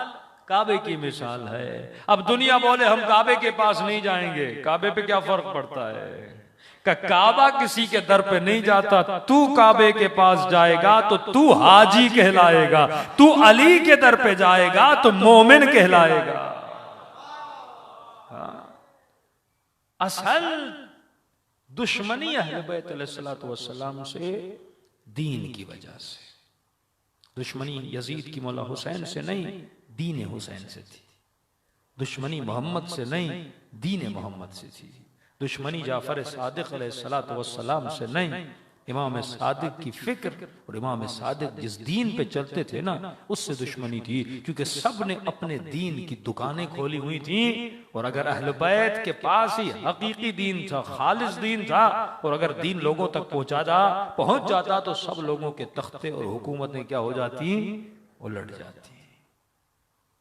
काबे की मिसाल है। अब दुनिया बोले हम काबे के पास नहीं जाएंगे, काबे पे क्या फर्क पड़ता है? का काबा किसी के दर पे नहीं जाता, तू काबे के पास जाएगा तो तू हाजी कहलाएगा, तू अली के दर पे जाएगा तो मोमिन कहलाएगा। असल दुश्मनी अहले बैत अलैहिस्सलातु वस्सलाम से दीन की वजह से। दुश्मनी यजीद की मौला हुसैन से नहीं, दीन हुसैन से थी। दुश्मनी मोहम्मद से नहीं, दीन मोहम्मद से थी। दुश्मनी जाफर सादिक अलैहिस्सलातु वस्सलाम से नहीं, इमाम सादिक की फिक्र और इमाम सादिक जिस दीन पे चलते थे ना, उससे दुश्मनी थी। क्योंकि सब ने अपने दीन की दुकानें खोली हुई थी, और अगर अहले बैत के पास ही हकीकी दीन था, खालिस दीन था, और अगर दीन लोगों तक पहुंच जाता तो सब लोगों के तख्ते और हुकूमतें क्या हो जाती? उलट जाती।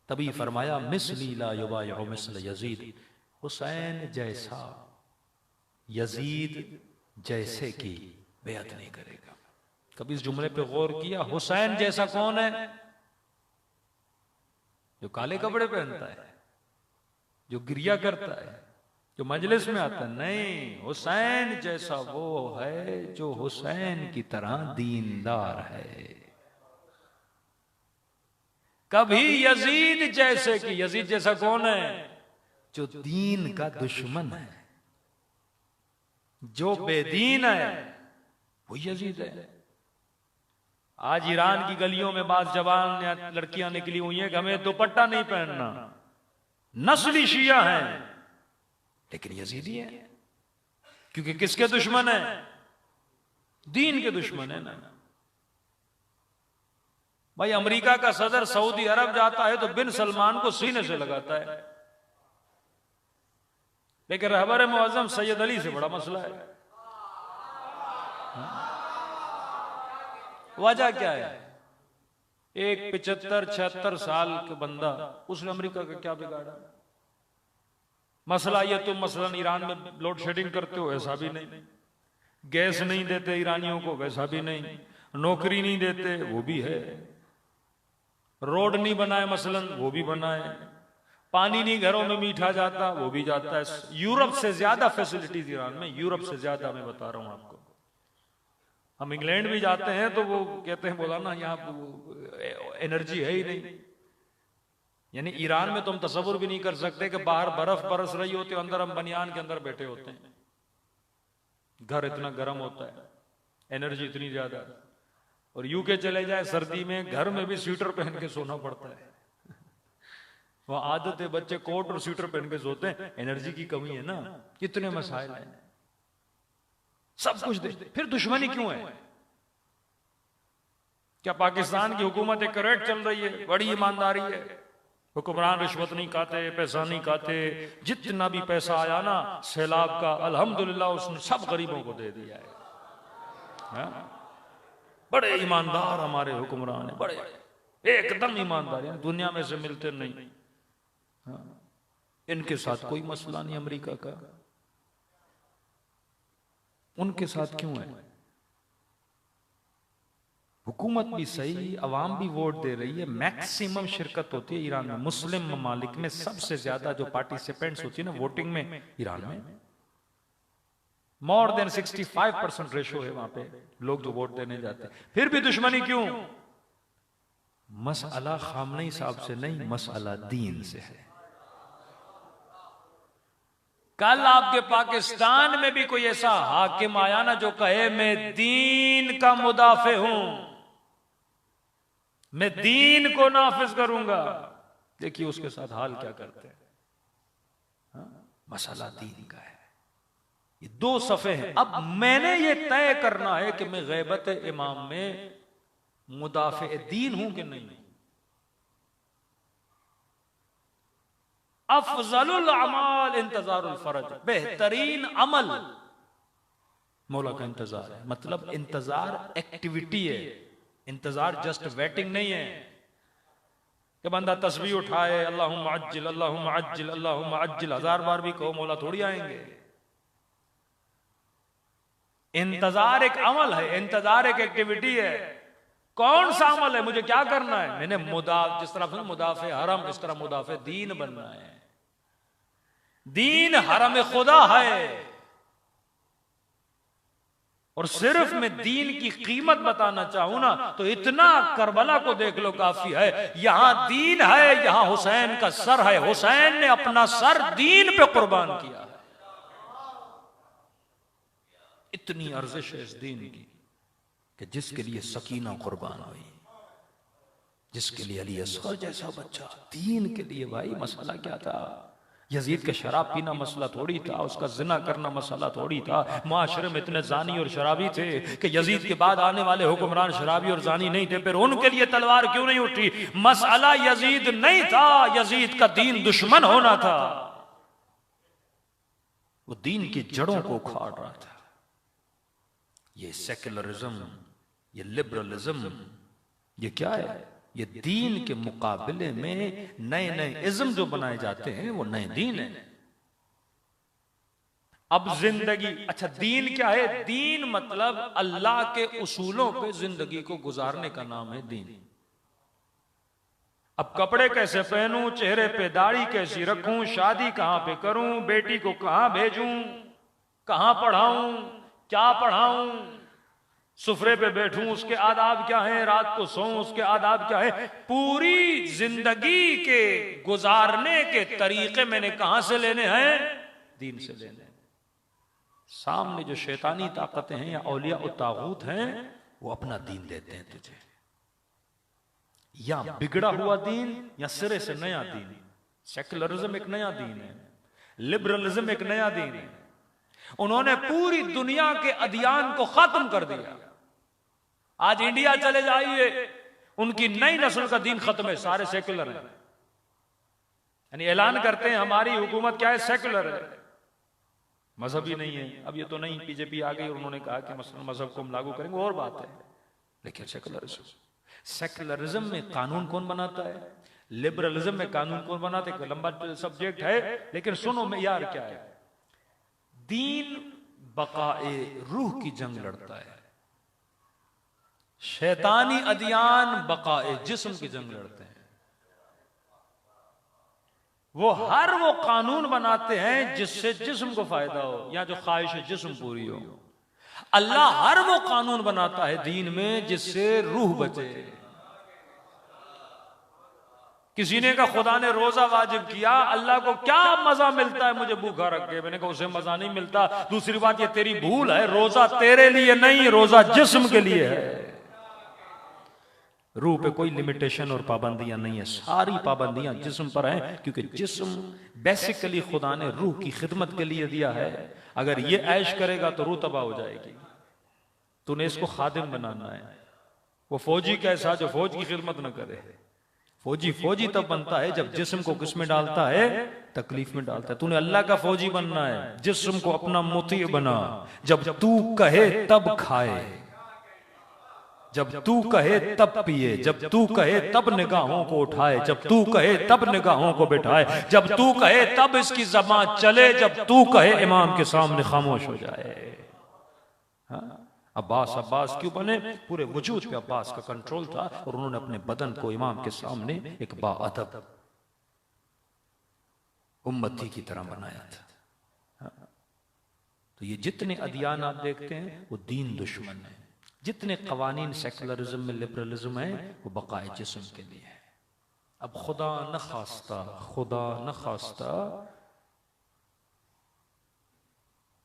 तभी फरमाया मिस्ली ला युबायउ मिस्ल यजीद, हुसैन जैसा यजीद जैसे की बेअत नहीं करेगा। कभी इस जुमले पे गौर किया? हुसैन जैसा कौन है? जो काले कपड़े पहनता है, जो गिरिया करता है, जो मजलिस में आता है? नहीं, हुसैन जैसा वो है जो हुसैन की तरह दीनदार है। कभी यजीद जैसे कि, यजीद जैसा कौन है? जो दीन का दुश्मन है, जो बेदीन है, वो यजीद है। आज ईरान की गलियों में बात जवान लड़कियां निकली हुई हैं कि हमें दुपट्टा नहीं पहनना, नस्ली शिया हैं, लेकिन यजीदी है। क्योंकि किसके दुश्मन है? दीन के दुश्मन है ना। भाई अमेरिका का सदर सऊदी अरब जाता है तो बिन सलमान को सीने से लगाता है, लेकिन रहबर मुअज्जम सैयद अली से बड़ा मसला है। वजह क्या है? एक 75-76 साल का बंदा, उसने अमेरिका का क्या बिगाड़ा? मसला ये तुम मसलन ईरान में लोड शेडिंग करते हो, ऐसा भी नहीं। गैस नहीं देते ईरानियों को, वैसा भी नहीं। नौकरी नहीं देते, वो भी है। रोड नहीं बनाए मसलन, वो भी बनाए। पानी नहीं घरों में मीठा जाता, वो भी जाता है। यूरोप से ज्यादा फैसिलिटीज ईरान में, यूरोप से ज्यादा मैं बता रहा हूं आपको। हम इंग्लैंड भी जाते हैं तो वो कहते हैं बोला ना यहाँ एनर्जी है ही नहीं। यानी ईरान में तो हम तसव्वुर भी नहीं कर सकते कि बाहर बर्फ बरस रही होती है, अंदर हम बनियान के अंदर बैठे होते हैं। घर इतना गर्म होता है, एनर्जी इतनी ज्यादा। और यूके चले जाए सर्दी में, घर में भी स्वेटर पहन के सोना पड़ता है। वह आदत है, बच्चे कोट और स्वेटर पहन के सोते हैं। एनर्जी की कमी है ना, कितने मसाइल हैं। सब कुछ दे, फिर दुश्मनी क्यों है? क्या पाकिस्तान की हुकूमत करेक्ट चल रही है? बड़ी ईमानदारी है, हुक्मरान रिश्वत नहीं खाते, पैसा नहीं खाते। जितना भी पैसा आया ना सैलाब का, अल्हम्दुलिल्लाह उसने सब गरीबों को दे दिया है। बड़े ईमानदार हमारे हुक्मरान है, बड़े एकदम ईमानदार है, दुनिया में से मिलते नहीं। इनके साथ कोई मसला नहीं अमेरिका का, उनके साथ क्यों है? हुकूमत भी सही, अवाम भी वोट दे रही है, मैक्सिमम शिरकत होती है ईरान में। मुस्लिम ममालिक में सबसे ज्यादा जो पार्टिसिपेंट्स होती है ना वोटिंग में, ईरान में मोर देन 65% रेशो है वहां पे लोग जो वोट देने जाते हैं। फिर भी दुश्मनी क्यों? मसला खामनेई साहब से नहीं, मसला दीन से है। कल आपके पाकिस्तान में भी कोई ऐसा हाकिम आया ना जो कहे मैं दीन का मुदाफे हूं, मैं दीन को नाफिज करूंगा, देखिए उसके साथ हाल क्या करते हैं। मसला दीन का है। ये 2 सफ़े हैं। अब मैंने ये तय करना है कि मैं गैबत इमाम में मुदाफे दीन हूं कि नहीं। अफजलुल अमाल इंतजारुल फरज, बेहतरीन अमल मौला का इंतजार है। मतलब इंतजार एक्टिविटी है, इंतजार जस्ट वेटिंग नहीं है कि बंदा तस्बीह उठाए अल्लाहुम्मा अज्जिल अल्लाहुम्मा अज्जिल अल्लाहुम्मा अज्जिल 1000 बार भी कहो मौला थोड़ी आएंगे। इंतजार एक अमल है, इंतजार एक एक्टिविटी है। कौन सा अमल है? मुझे क्या करना है? मैंने जिस तरह मुदाफे हरम, इस तरह मुदाफे दीन बनना है। दीन हरम खुदा है और सिर्फ मैं दीन की कीमत बताना चाहूं ना तो इतना करबला को देख लो काफी है। यहां दीन है, यहां हुसैन का सर है। हुसैन ने अपना सर दीन पे कुर्बान किया है। इतनी अर्जिश है इस दीन की कि जिसके लिए सकीना कुर्बान हुई, जिसके लिए अली असगर जैसा बच्चा, दीन के लिए। भाई मसला क्या था? यजीद के शराब पीना मसला थोड़ी था, उसका जिना करना मसला थोड़ी था। मुआशरे में इतने जानी और शराबी थे कि यजीद के बाद आने वाले हुक्मरान शराबी और जानी नहीं थे, फिर उनके लिए तलवार क्यों नहीं उठी? मसला यजीद नहीं था, यजीद का दीन दुश्मन होना था। वो दीन की जड़ों को उखाड़ रहा था। ये सेक्युलरिज्म, ये लिबरलिज्म, ये क्या है? ये दीन के मुकाबले में नए नए इज्म जो बनाए जाते हैं वो नए दीन है। अब जिंदगी, अच्छा दीन क्या है? दीन मतलब अल्लाह के उसूलों पे जिंदगी को गुजारने का नाम है दीन। अब कपड़े कैसे पहनूं, चेहरे पे दाढ़ी कैसी रखूं, शादी कहां पे करूं, बेटी को कहां भेजूं, कहां पढ़ाऊं, क्या पढ़ाऊं, सुफरे पे बैठूं उसके आदाब क्या हैं, रात को सोऊं उसके आदाब क्या है। पूरी जिंदगी के गुजारने के तरीके मैंने कहां से लेने हैं? दीन से लेने हैं। सामने जो शैतानी ताकतें हैं या औलिया और तागूत हैं वो अपना दीन देते हैं तुझे, या बिगड़ा हुआ दीन या सिरे से नया दीन। सेक्युलरिज्म एक नया दीन है, लिबरलिज्म एक नया दीन है। उन्होंने पूरी दुनिया के अदियान को खत्म कर दिया। आज इंडिया चले जाइए, उनकी नई नस्ल का दीन खत्म है, सारे सेक्युलर हैं। यानी ऐलान करते हैं हमारी हुकूमत क्या है? सेक्युलर है, मजहबी नहीं है। अब ये तो नहीं, बीजेपी आ गई और उन्होंने कहा कि मजहब को हम लागू करेंगे, और बात है। लेकिन सेक्युलरिज्म में कानून कौन बनाता है? लिबरलिज्म में कानून कौन बनाते हैं? लंबा सब्जेक्ट है, लेकिन सुनो यार क्या है। दीन बकाए रूह की जंग लड़ता है, शैतानी अदियान बकाए जिस्म की जंग लड़ते हैं। वो कानून बनाते हैं जिससे जिस्म को फायदा हो, या जो ख्वाहिश जिस्म पूरी हो। अल्लाह हर वो कानून बनाता है दीन में जिससे रूह बचे। किसी ने कहा खुदा ने रोजा वाजिब किया, अल्लाह को क्या मजा मिलता है मुझे भूखा रख के? मैंने कहा उसे मजा नहीं मिलता। दूसरी बात ये तेरी भूल है, रोजा तेरे लिए नहीं, रोजा जिस्म के लिए है। रूह पे कोई लिमिटेशन और पाबंदियां नहीं है, सारी पाबंदियां जिस्म पर हैं, क्योंकि जिस्म बेसिकली खुदा ने रूह की खिदमत के लिए दिया है। अगर ये ऐश करेगा तो रूह तबाह हो जाएगी। तूने इसको खादिम बनाना है। वो फौजी कैसा जो फौज की खिदमत न करे? फौजी फौजी तब बनता है जब जिस्म को किसमें डालता है? तकलीफ में डालता है। तूने अल्लाह का फौजी बनना है, जिस्म को अपना मुती बना। जब तू कहे तब खाए, जब तू कहे तब पिए, जब तू कहे तब निगाहों को उठाए, जब तू कहे तब निगाहों को बिठाए, जब तू कहे तब इसकी ज़बान चले, जब तू कहे इमाम के सामने खामोश हो जाए। हाँ? अब्बास अब्बास क्यों बने? पूरे वजूद पे अब्बास का कंट्रोल था और उन्होंने अपने बदन को इमाम के सामने एक बाअदब उम्मती की तरह बनाया था। तो ये जितने अदियान आप देखते हैं वो दीन दुश्मन है। जितने कवानीन सेकुलरिज्म में लिबरलिज्म है वो बकाए जिस्म के लिए है। अब खुदा न खास्ता, खुदा न खास्ता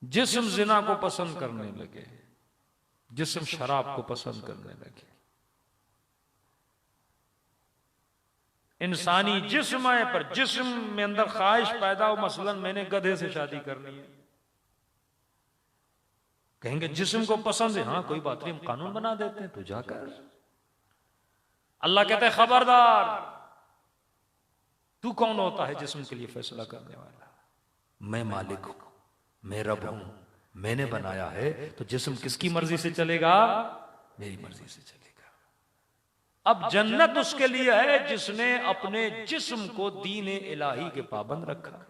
जिस्म जिना को पसंद करने लगे, जिस्म शराब को पसंद करने लगे। इंसानी जिस्म है पर जिस्म में अंदर ख्वाहिश पैदा हो, मसलन मैंने गधे से शादी करनी है, कहेंगे जिस्म को पसंद है, हाँ कोई बात नहीं हम कानून बना देते हैं, तू जाकर। अल्लाह कहते हैं खबरदार, तू कौन होता है जिस्म के लिए फैसला करने वाला? मैं मालिक हूं, मैं रब हूं, मैंने बनाया है। तो जिस्म किसकी मर्जी से चलेगा? मेरी मर्जी से चलेगा। अब जन्नत उसके लिए है जिसने अपने जिस्म को दीन इलाही के पाबंद रखा।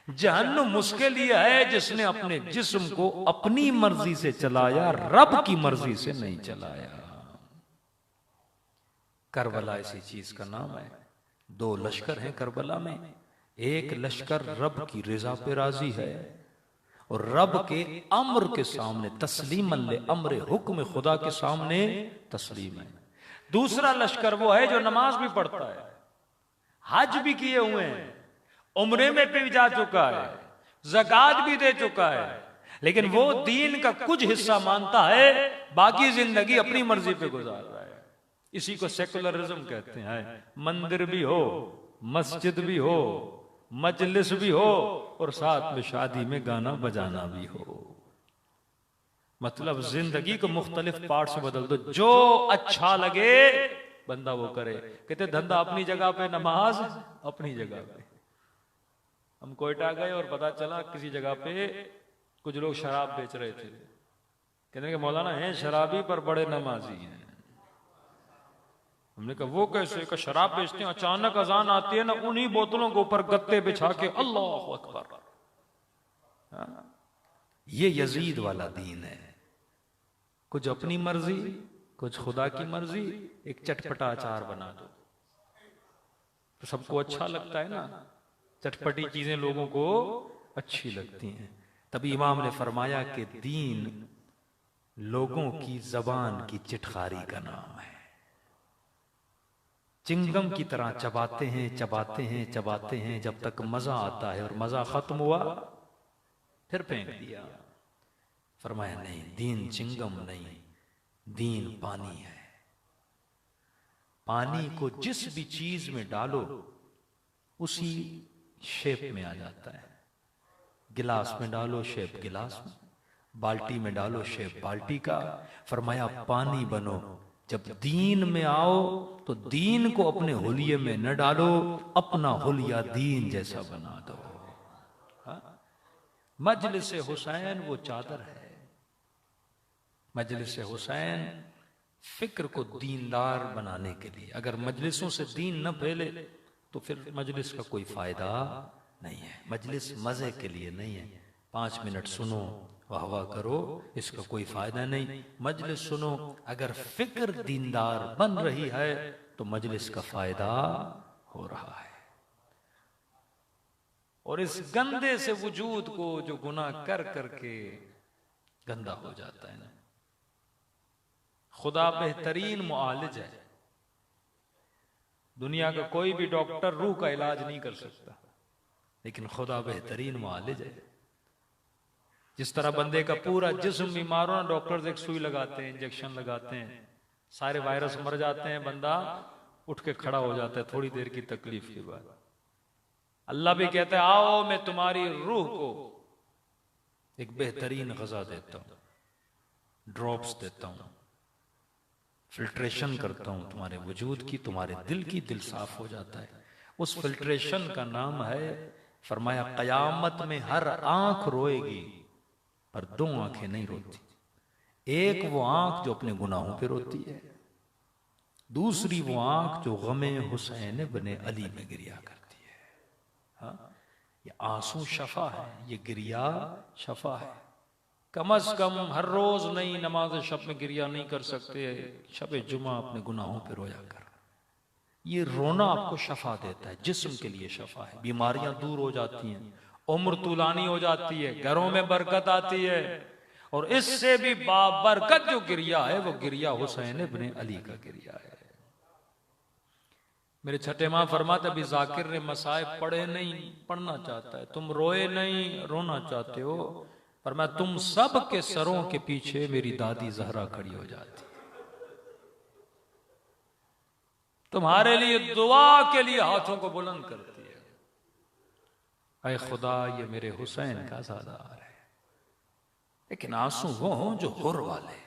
जहन्नुम उसके लिए है जिसने अपने जिस्म को अपनी मर्जी से चलाया, रब की मर्जी से नहीं चलाया। करबला इसी चीज का नाम है। 2 लश्कर हैं करबला में। एक लश्कर रब की रिजा पे राजी है और रब के अम्र के सामने तस्लीमन ले अम्र हुक्म खुदा के सामने तस्लीम है। दूसरा लश्कर वो है जो नमाज भी पढ़ता है, हज भी किए हुए हैं, उम्रे में भी जा चुका है, ज़कात भी दे चुका है, लेकिन वो दीन का कुछ हिस्सा मानता है, बाकी जिंदगी अपनी मर्जी पे गुजार रहा है। इसी को सेकुलरिज्म कहते हैं। मंदिर भी हो, मस्जिद भी हो, मजलिस भी हो और साथ में शादी में गाना बजाना भी हो। मतलब जिंदगी को मुख्तलिफ पार्ट से बदल दो, जो अच्छा लगे बंदा वो करे। कहते धंधा अपनी जगह पे, नमाज अपनी जगह पे। हम कोयटा गए और पता चला किसी जगह पे कुछ लोग शराब बेच रहे थे। कहते हैं कि मौलाना हैं शराबी पर बड़े नमाजी हैं। हमने कहा वो कैसे? का शराब बेचते हैं, अचानक अजान आती है ना, उन्हीं बोतलों के ऊपर गत्ते बिछा के अल्लाह अकबर। ये यजीद वाला दीन है। कुछ अपनी मर्जी, कुछ खुदा की मर्जी। एक चटपटा अचार बना दो तो सबको अच्छा लगता है ना, चटपटी चीजें लोगों को अच्छी लगती हैं। तभी इमाम ने फरमाया कि दीन लोगों की जबान की चिटखारी का नाम है। चिंगम की तरह चबाते हैं, चबाते हैं, चबाते हैं जब तक मजा आता है और मजा खत्म हुआ फिर फेंक दिया। फरमाया नहीं, दीन चिंगम नहीं, दीन पानी है। पानी को जिस भी चीज में डालो उसी शेप में आ जाता है। गिलास में डालो शेप गिलास में, बाल्टी में डालो शेप बाल्टी का। फरमाया पानी बनो। जब दीन में आओ तो दीन को अपने हुलिये में न डालो, अपना हुलिया दीन जैसा बना दो। मजलिस हुसैन वो चादर है। मजलिस हुसैन फिक्र को दीनदार बनाने के लिए। अगर मजलिसों से दीन न फैले तो फिर मजलिस का कोई फायदा नहीं है। मजलिस मजे के लिए नहीं है। 5 मिनट सुनो, वाह वाह करो, इसका कोई फायदा नहीं। मजलिस सुनो, अगर फिक्र दीनदार बन रही है तो मजलिस का फायदा हो रहा है। और इस गंदे से वजूद को जो गुनाह कर करके गंदा हो जाता है ना। खुदा बेहतरीन मुआलिज है। दुनिया का कोई भी डॉक्टर रूह का इलाज नहीं कर सकता, लेकिन खुदा बेहतरीन मुआलिज है। जिस तरह बंदे का पूरा जिस्म बीमार हो ना, डॉक्टर एक सुई लगाते हैं, इंजेक्शन लगाते हैं, सारे वायरस मर जाते हैं, बंदा उठ के खड़ा हो जाता है थोड़ी देर की तकलीफ के बाद। अल्लाह भी कहता है आओ मैं तुम्हारी रूह को एक बेहतरीन ग़िज़ा देता हूं, ड्रॉप्स देता हूं, फिल्ट्रेशन करता हूं तुम्हारे वजूद की, तुम्हारे दिल की, दिल साफ हो जाता है। उस फिल्ट्रेशन का नाम है, फरमाया कयामत में हर आंख रोएगी पर दो आंखें नहीं रोती। एक वो आंख जो अपने गुनाहों पे रोती है, दूसरी वो आंख जो गमे हुसैन बने अली में गिरिया करती है। हाँ, ये आंसू शफा है, ये गिरिया शफा है। कम अज कम हर रोज नई नमाज शब में गिरिया नहीं कर सकते, शब जुमा अपने गुनाहों पे रोया कर। ये रोना आपको शफा देता है, जिस्म के लिए शफा है। बीमारियां दूर हो जाती हैं, उम्र तुलानी हो जाती है, घरों में बरकत आती है। और इससे भी बाबरकत जो गिरिया है वो गिरिया हुसैन इब्ने अली का गिरिया है। मेरे छठे माँ फरमाते अभी जाकिर ने मसाइब पढ़े नहीं, पढ़ना चाहता है। तुम रोए नहीं, रोना चाहते हो। पर मैं तुम सब के सरों के पीछे मेरी दादी जहरा खड़ी हो जाती, तुम्हारे लिए दुआ के लिए हाथों को बुलंद करती है। ऐ खुदा ये मेरे हुसैन का ज़ादार है। लेकिन आंसू वो हों जो हुर वाले,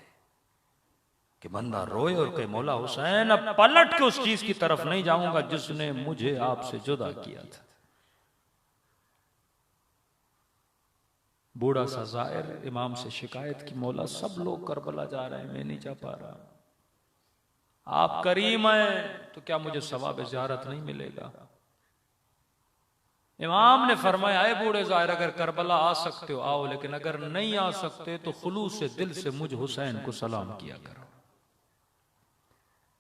कि बंदा रोए और कहे मौला हुसैन अब पलट के उस चीज की तरफ नहीं जाऊंगा जिसने मुझे आपसे जुदा किया था। बूढ़ा सा जाहिर इमाम से शिकायत की, मौला सब लोग करबला जा रहे हैं, मैं नहीं जा पा रहा। आप करीम हैं तो क्या मुझे सवाब ज़ियारत नहीं मिलेगा? इमाम ने फरमाया है बूढ़े जाहिर, अगर करबला आ सकते हो आओ, लेकिन अगर नहीं आ सकते तो खुलूस से दिल से मुझ हुसैन को सलाम किया करो,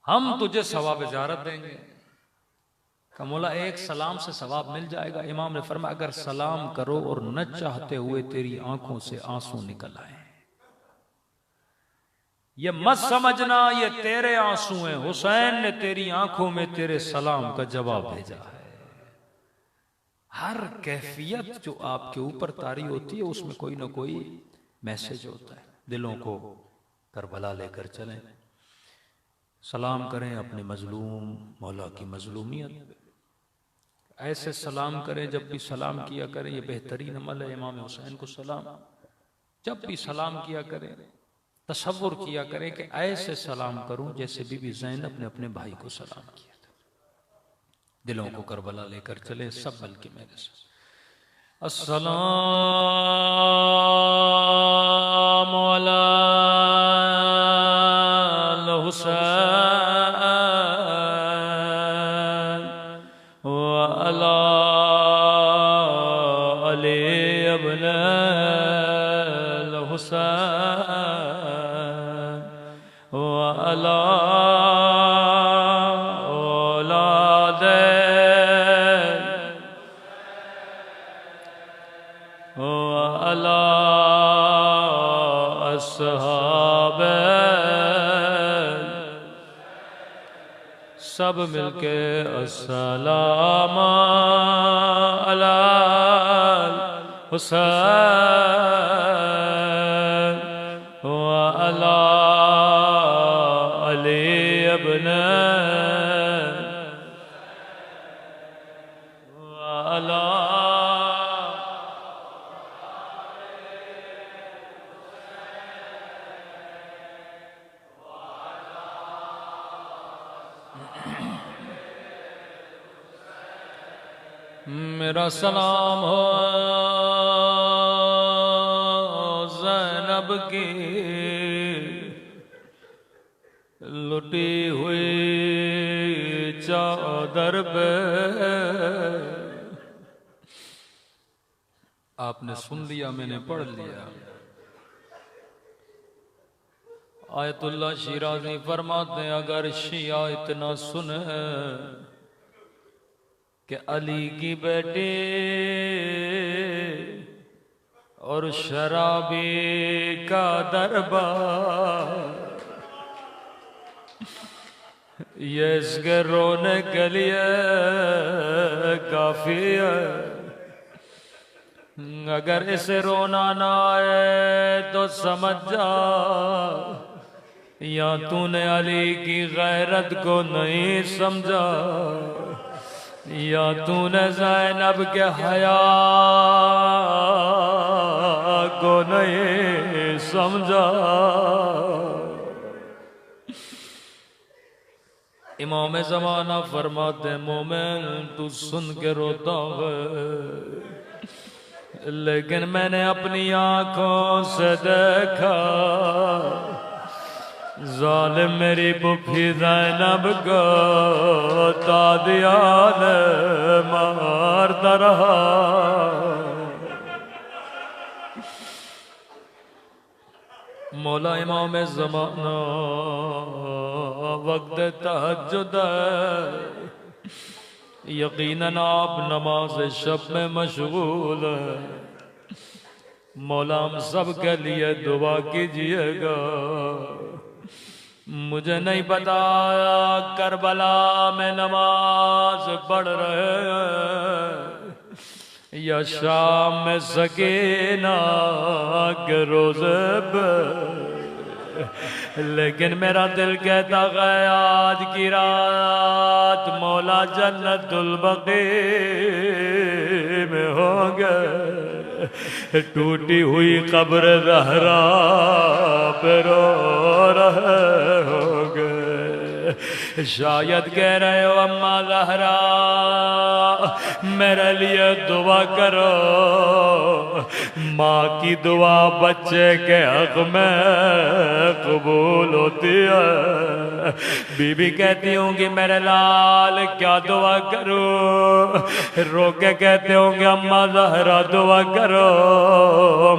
हम तुझे सवाब ज़ियारत देंगे। कमोला एक सलाम से सवाब मिल जाएगा। इमाम ने फरमाया अगर सलाम करो और न चाहते हुए तेरी आंखों से आंसू निकल आए, ये मत समझना ये तेरे आंसू हैं, हुसैन ने तेरी आंखों में तेरे सलाम का जवाब भेजा है। हर कैफियत जो आपके ऊपर तारी होती है उसमें कोई ना कोई मैसेज होता है। दिलों को करबला लेकर चलें, सलाम करें अपने मजलूम मौला की मजलूमियत। ऐसे सलाम करें, जब भी सलाम किया करें, ये बेहतरीन अमल है। इमाम हुसैन को सलाम जब भी सलाम किया करें, तसव्वुर किया करें कि ऐसे सलाम करूं जैसे बीबी ज़ैनब ने अपने भाई को सलाम किया था। दिलों को करबला लेकर चले सब, बल्कि मेरे साथ अस्सलामु अला हुसैन व अला अली इब्ने हुसैन व अला सब मिलके अस्सलाम अला हुसैन व अला अली इब्ने व अला मेरा सलाम हो ज़ैनब की लुटी हुई चादर पे। आपने सुन लिया, मैंने पढ़ लिया। आयतुल्लाह शिराज़ी फरमाते हैं अगर शिया इतना सुने कि अली की बेटी और शराबी का दरबार, ये इसके रोने के लिए काफी है। अगर इसे रोना ना आए तो समझ जा या तूने अली की गैरत को नहीं समझा, या तूने ज़ैनब के हया को नहीं समझा। इमाम ज़माना फरमाते मोमिन तू सुन के रोता है, लेकिन मैंने अपनी आंखों से देखा जालिम मेरी पुफी ज़ैनब को तादियान मारता रहा। मौला इमाम ज़माना वक्त तहज्जुद यकीनन आप नमाज शब में मशगूल है। मौला हम सब के लिए दुआ कीजिएगा। मुझे नहीं पता करबला में नमाज पढ़ रहे हैं या शाम में सकीना के रोज़े पे, लेकिन मेरा दिल कहता है आज की रात मौला जन्नतुल बक़ी में होंगे। टूटी हुई कब्र ज़हरा पे रो रहे होंगे। शायद कह रहे हो अम्मा ज़हरा मेरे लिए दुआ करो। माँ की दुआ बच्चे के हक में कबूल होती है। बीबी कहती होंगी मेरे लाल क्या दुआ करूं, रो के कहते होंगे अम्मा ज़हरा दुआ करो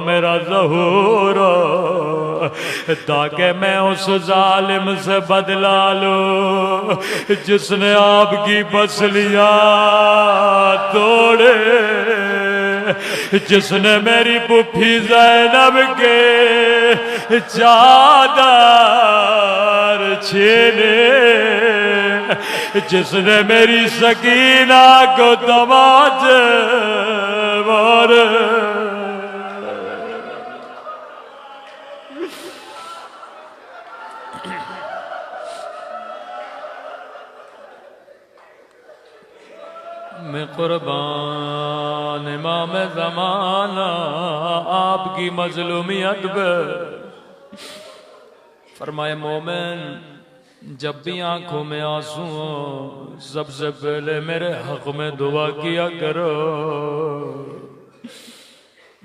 मेरा ज़हूर, ताकि मैं उस जालिम से बदला लूं जिसने आपकी पसलियां तोड़े, जिसने मेरी पुफी ज़ैनब के चादर छीने, जिसने मेरी सकीना को तमाचे मारे। मैं कुर्बान इमाम ज़माना आपकी मज़लूमियत पे। फरमाए मोमिन जब भी आंखों में आंसू हो सबसे पहले मेरे हक में दुआ किया करो।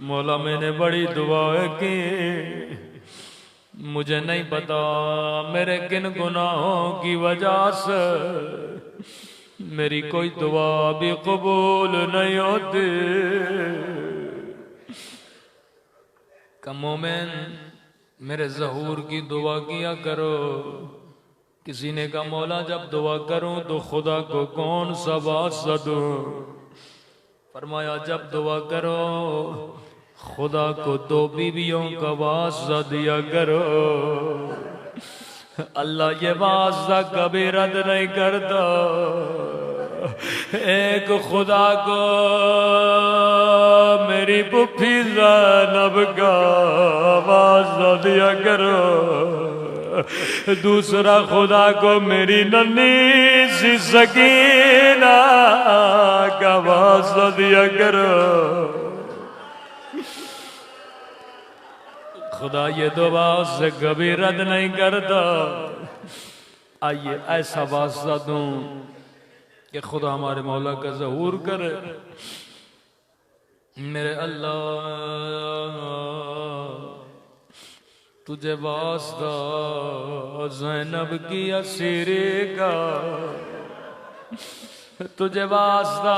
मौला मैंने बड़ी दुआएं की, मुझे नहीं पता मेरे किन गुनाहों की वजह से मेरी कोई दुआ भी कबूल नहीं होती। का मोमिन मेरे ज़हूर की दुआ किया करो। किसी ने कहा मौला जब दुआ करूं तो खुदा को कौन सा वास्ता दूं। फरमाया जब दुआ करो खुदा को दो बीवियों का वास्ता दिया करो। अल्लाह ये वास्ता कभी रद्द नहीं करता। एक खुदा को मेरी पुफी ज़ैनब का वास्ता दिया करो, दूसरा खुदा को मेरी नन्ही सी सकीना का वास्ता दिया करो। खुदा ये दुआ से कभी रद्द नहीं करता। आइए ऐसा वास्ता दूं कि खुदा हमारे मौला का ज़हूर करे। मेरे अल्लाह तुझे वास्ता ज़ैनब की असीरी का, तुझे वास्ता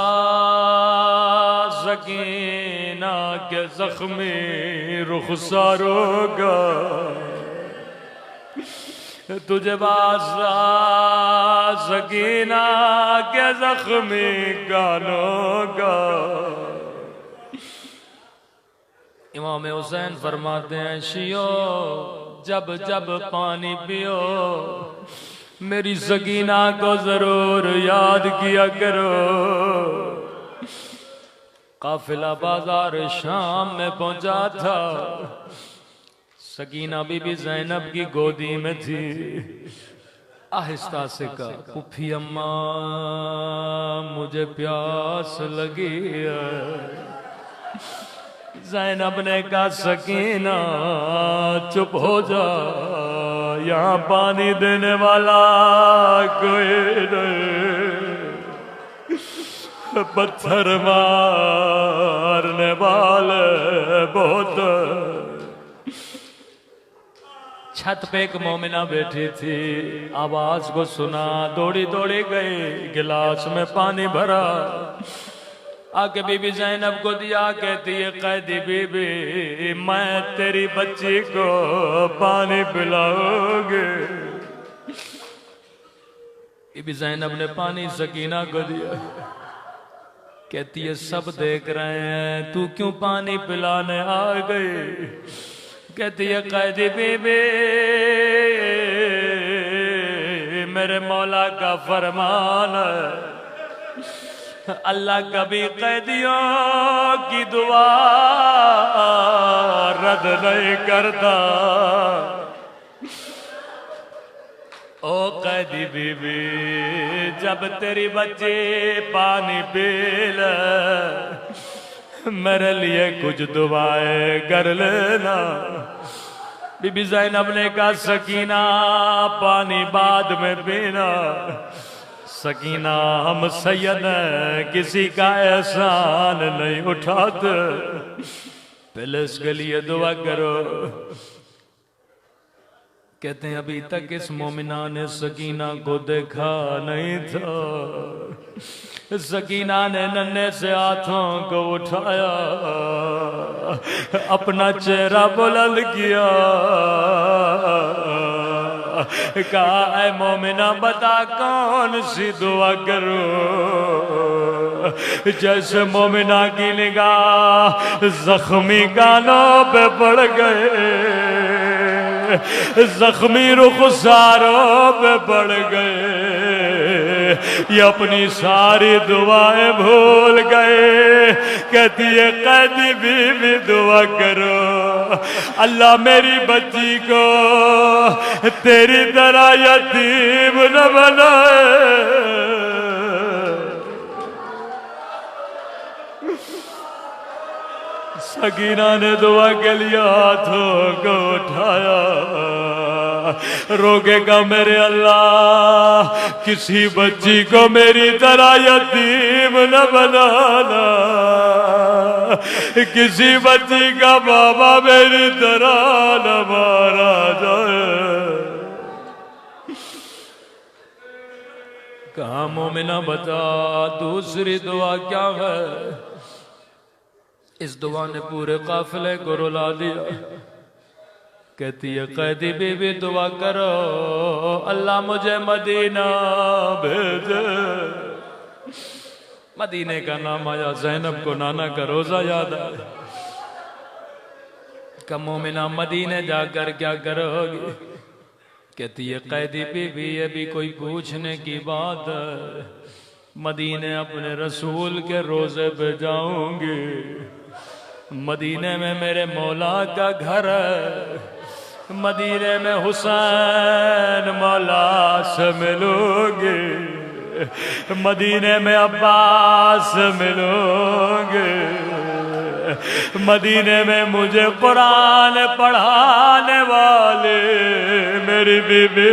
सकीना के ज़ख्मी रुखसारों का, तुझे वास्ता सकीना के ज़ख्मी गानों का। इमाम हुसैन फरमाते हैं शियो जब जब पानी पियो मेरी सकीना को जरूर याद किया करो। काफिला बाजार शाम में पहुंचा था, सकीना बीबी ज़ैनब की गोदी में थी। आहिस्ता से कहा पुफी अम्मा मुझे प्यास लगी है। ज़ैनब ने कहा सकीना चुप हो जा, यहाँ पानी देने वाला कोई नहीं, पत्थर मारने वाले बहुत। छत पे एक मोमिना बैठी थी, आवाज को सुना, दौड़ी दौड़ी गई, गिलास में पानी भरा, आके बीबी ज़ैनब को दिया। कहती है कैदी बीबी मैं तेरी बच्ची को पानी पिलाऊंगी। बीबी ज़ैनब ने पानी सकीना को दिया। कहती है सब देख रहे हैं, तू क्यों पानी पिलाने आ गई? कहती है कैदी बीबी मेरे मौला का फरमान है, अल्लाह कभी कैदियों की दुआ रद्द नहीं करता। ओ कैदी बीबी जब तेरी बच्ची पानी पी ले मेरे लिए कुछ दुआएं कर लेना। बीबी ज़ैनब ने कहा सकीना पानी बाद में पीना, सकीना हम सैयद किसी का एहसान नहीं उठाते, पहले इसके लिए दुआ करो। कहते हैं अभी तक इस मोमिना ने सकीना को देखा नहीं था। सकीना ने नन्हे से हाथों को उठाया, अपना चेहरा बुलंद किया, कहा ऐ मोमिना बता कौन सी दुआ करूं। जैसे मोमिना की निगाह जख्मी कानों पे पड़ गए, जख्मी रुखसारों पे पड़ गए, ये अपनी सारी दुआएं भूल गए। कहती है कैदी बीवी दुआ करो, अल्लाह मेरी बच्ची को तेरी तरह यतीम न बनाए। सकीना ने दुआ के लिए हाथों को उठाया, रोकेगा मेरे अल्लाह किसी बच्ची को मेरी तरह यतीम न बनाना, किसी बच्ची का बाबा मेरी तरह न मारा जाए। कहा मोमिना बता दूसरी दुआ क्या है? इस दुआ ने पूरे काफिले को रुला दिया। कहती है कैदी बीबी दुआ करो अल्लाह मुझे मदीना भेजे। मदीने का नाम आया, ज़ैनब को नाना का रोजा याद आया। का मोमिना मदीने जाकर क्या करोगी? कहती है कैदी बीबी ये भी कोई पूछने की बात है, मदीने अपने रसूल के रोजे पे जाऊंगी। मदीने में मेरे मौला का घर है, मदीने में हुसैन मौला से मिलोगे, मदीने में अब्बास मिलोगे, मदीने में मुझे कुरान पढ़ाने वाले मेरी बीबी,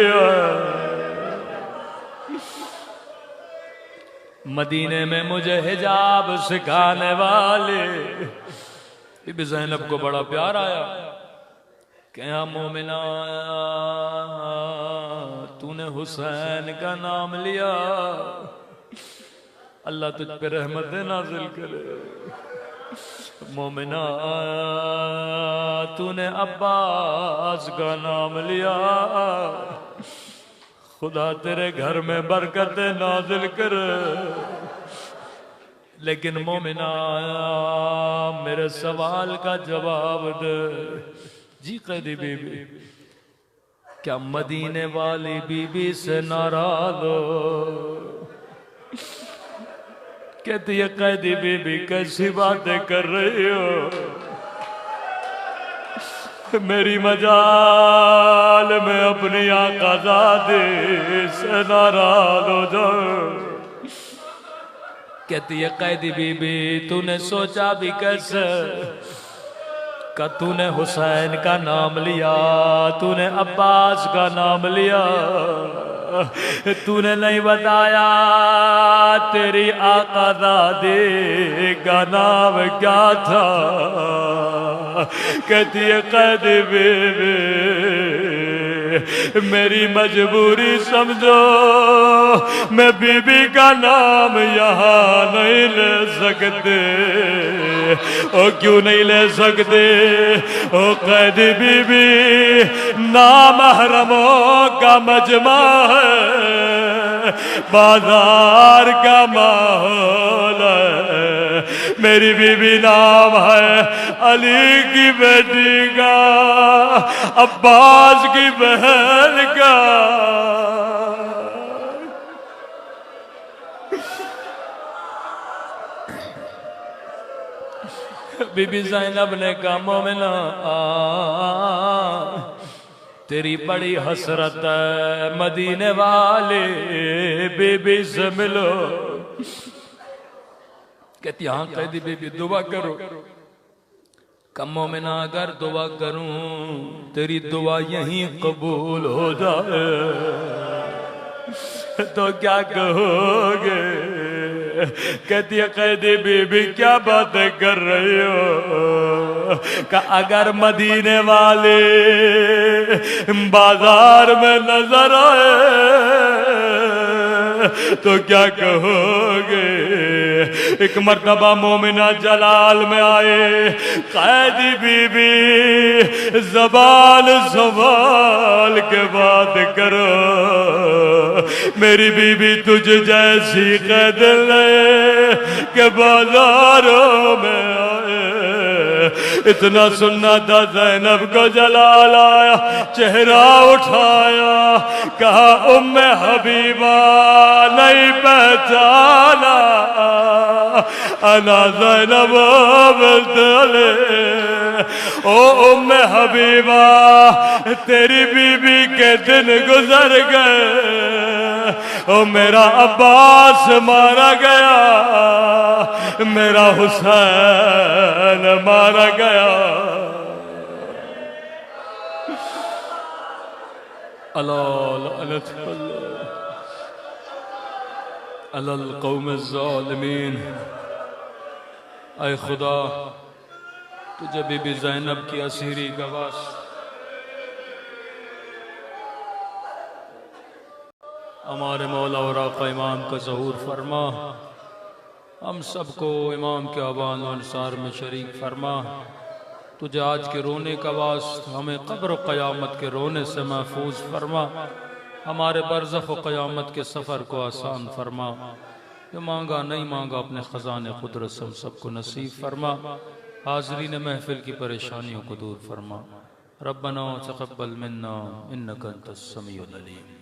मदीने में मुझे हिजाब सिखाने वाले। बीबी ज़ैनब को बड़ा प्यार आया। क्या मोमिना तूने हुसैन का नाम लिया, अल्लाह तुझ पे रहमत नाज़िल करे। मोमिना तूने अब्बास का नाम लिया, खुदा तेरे घर में बरकत नाज़िल करे। लेकिन मोमिना मेरे सवाल का जवाब दे। जी कैदी बीबी, क्या मदीने वाली बीबी से नाराज हो? कहती है कैदी बीबी कैसी बातें कर रही हो? मेरी मजाल में अपनी आकाज़ादी से नाराज हो जाओ। कहती है कैदी बीबी तूने सोचा भी कैसे का तूने हुसैन का नाम लिया, तूने अब्बास का नाम लिया, तूने नहीं बताया तेरी आकाज़ादी का नाम क्या था। कहती है कैदी बीबी मेरी मजबूरी समझो, मैं बीबी का नाम यहाँ नहीं ले सकते। ओ क्यों नहीं ले सकते? ओ कैदी बीबी नामहरमों का मजमा है, बाजार का माहौल है। मेरी बीबी नाम है अली की बेटी का, अब्बास की बहन का। बीबी ज़ैनब ने कहा मोमिना तेरी बड़ी हसरत है, मदीने वाले बीबी से मिलो। कहती हाँ कैदी बीबी दुआ करो। कमों में ना अगर दुआ करूं तेरी दुआ यहीं कबूल हो जाए तो क्या कहोगे? कहती है कैदी बीबी क्या बातें कर रही हो? कि अगर मदीने वाले बाजार में नजर आए तो क्या कहोगे? एक मर्तबा मोमिना जलाल में आए, कैदी बीबी ज़बान सवाल के बात करो। मेरी बीबी तुझ जैसी कैद ले के बाजारों में आए। इतना सुनना था ज़ैनब को जलाल आया, चेहरा उठाया, कहा उम्मे हबीबा नहीं पहचाना, अना ज़ैनब बोलते ओ उम्मे हबीबा तेरी बीबी के दिन गुजर गए। ओ मेरा अब्बास मारा गया, मेरा हुसैन मारा गया। अलल कौम ज़ालिमीन। ऐ खुदा तुझे बीबी ज़ैनब की असीरी गवास हमारे मौला और आका इमाम का ज़हूर फरमा, हम सबको इमाम के अवान और अंसार में शरीक फरमा। तुझे आज के रोने का वास्ता हमें क़ब्र क़यामत के रोने से महफूज फरमा। हमारे बरज़ख़ व क़यामत के सफ़र को आसान फरमा। जो मांगा नहीं मांगा अपने ख़ज़ाने क़ुदरत से हम सबको नसीब फरमा। हाज़रीन महफ़िल की परेशानियों को दूर फरमा। रब्बना तक़ब्बल मिन्ना इन्नका अंतस समीउल अलीम।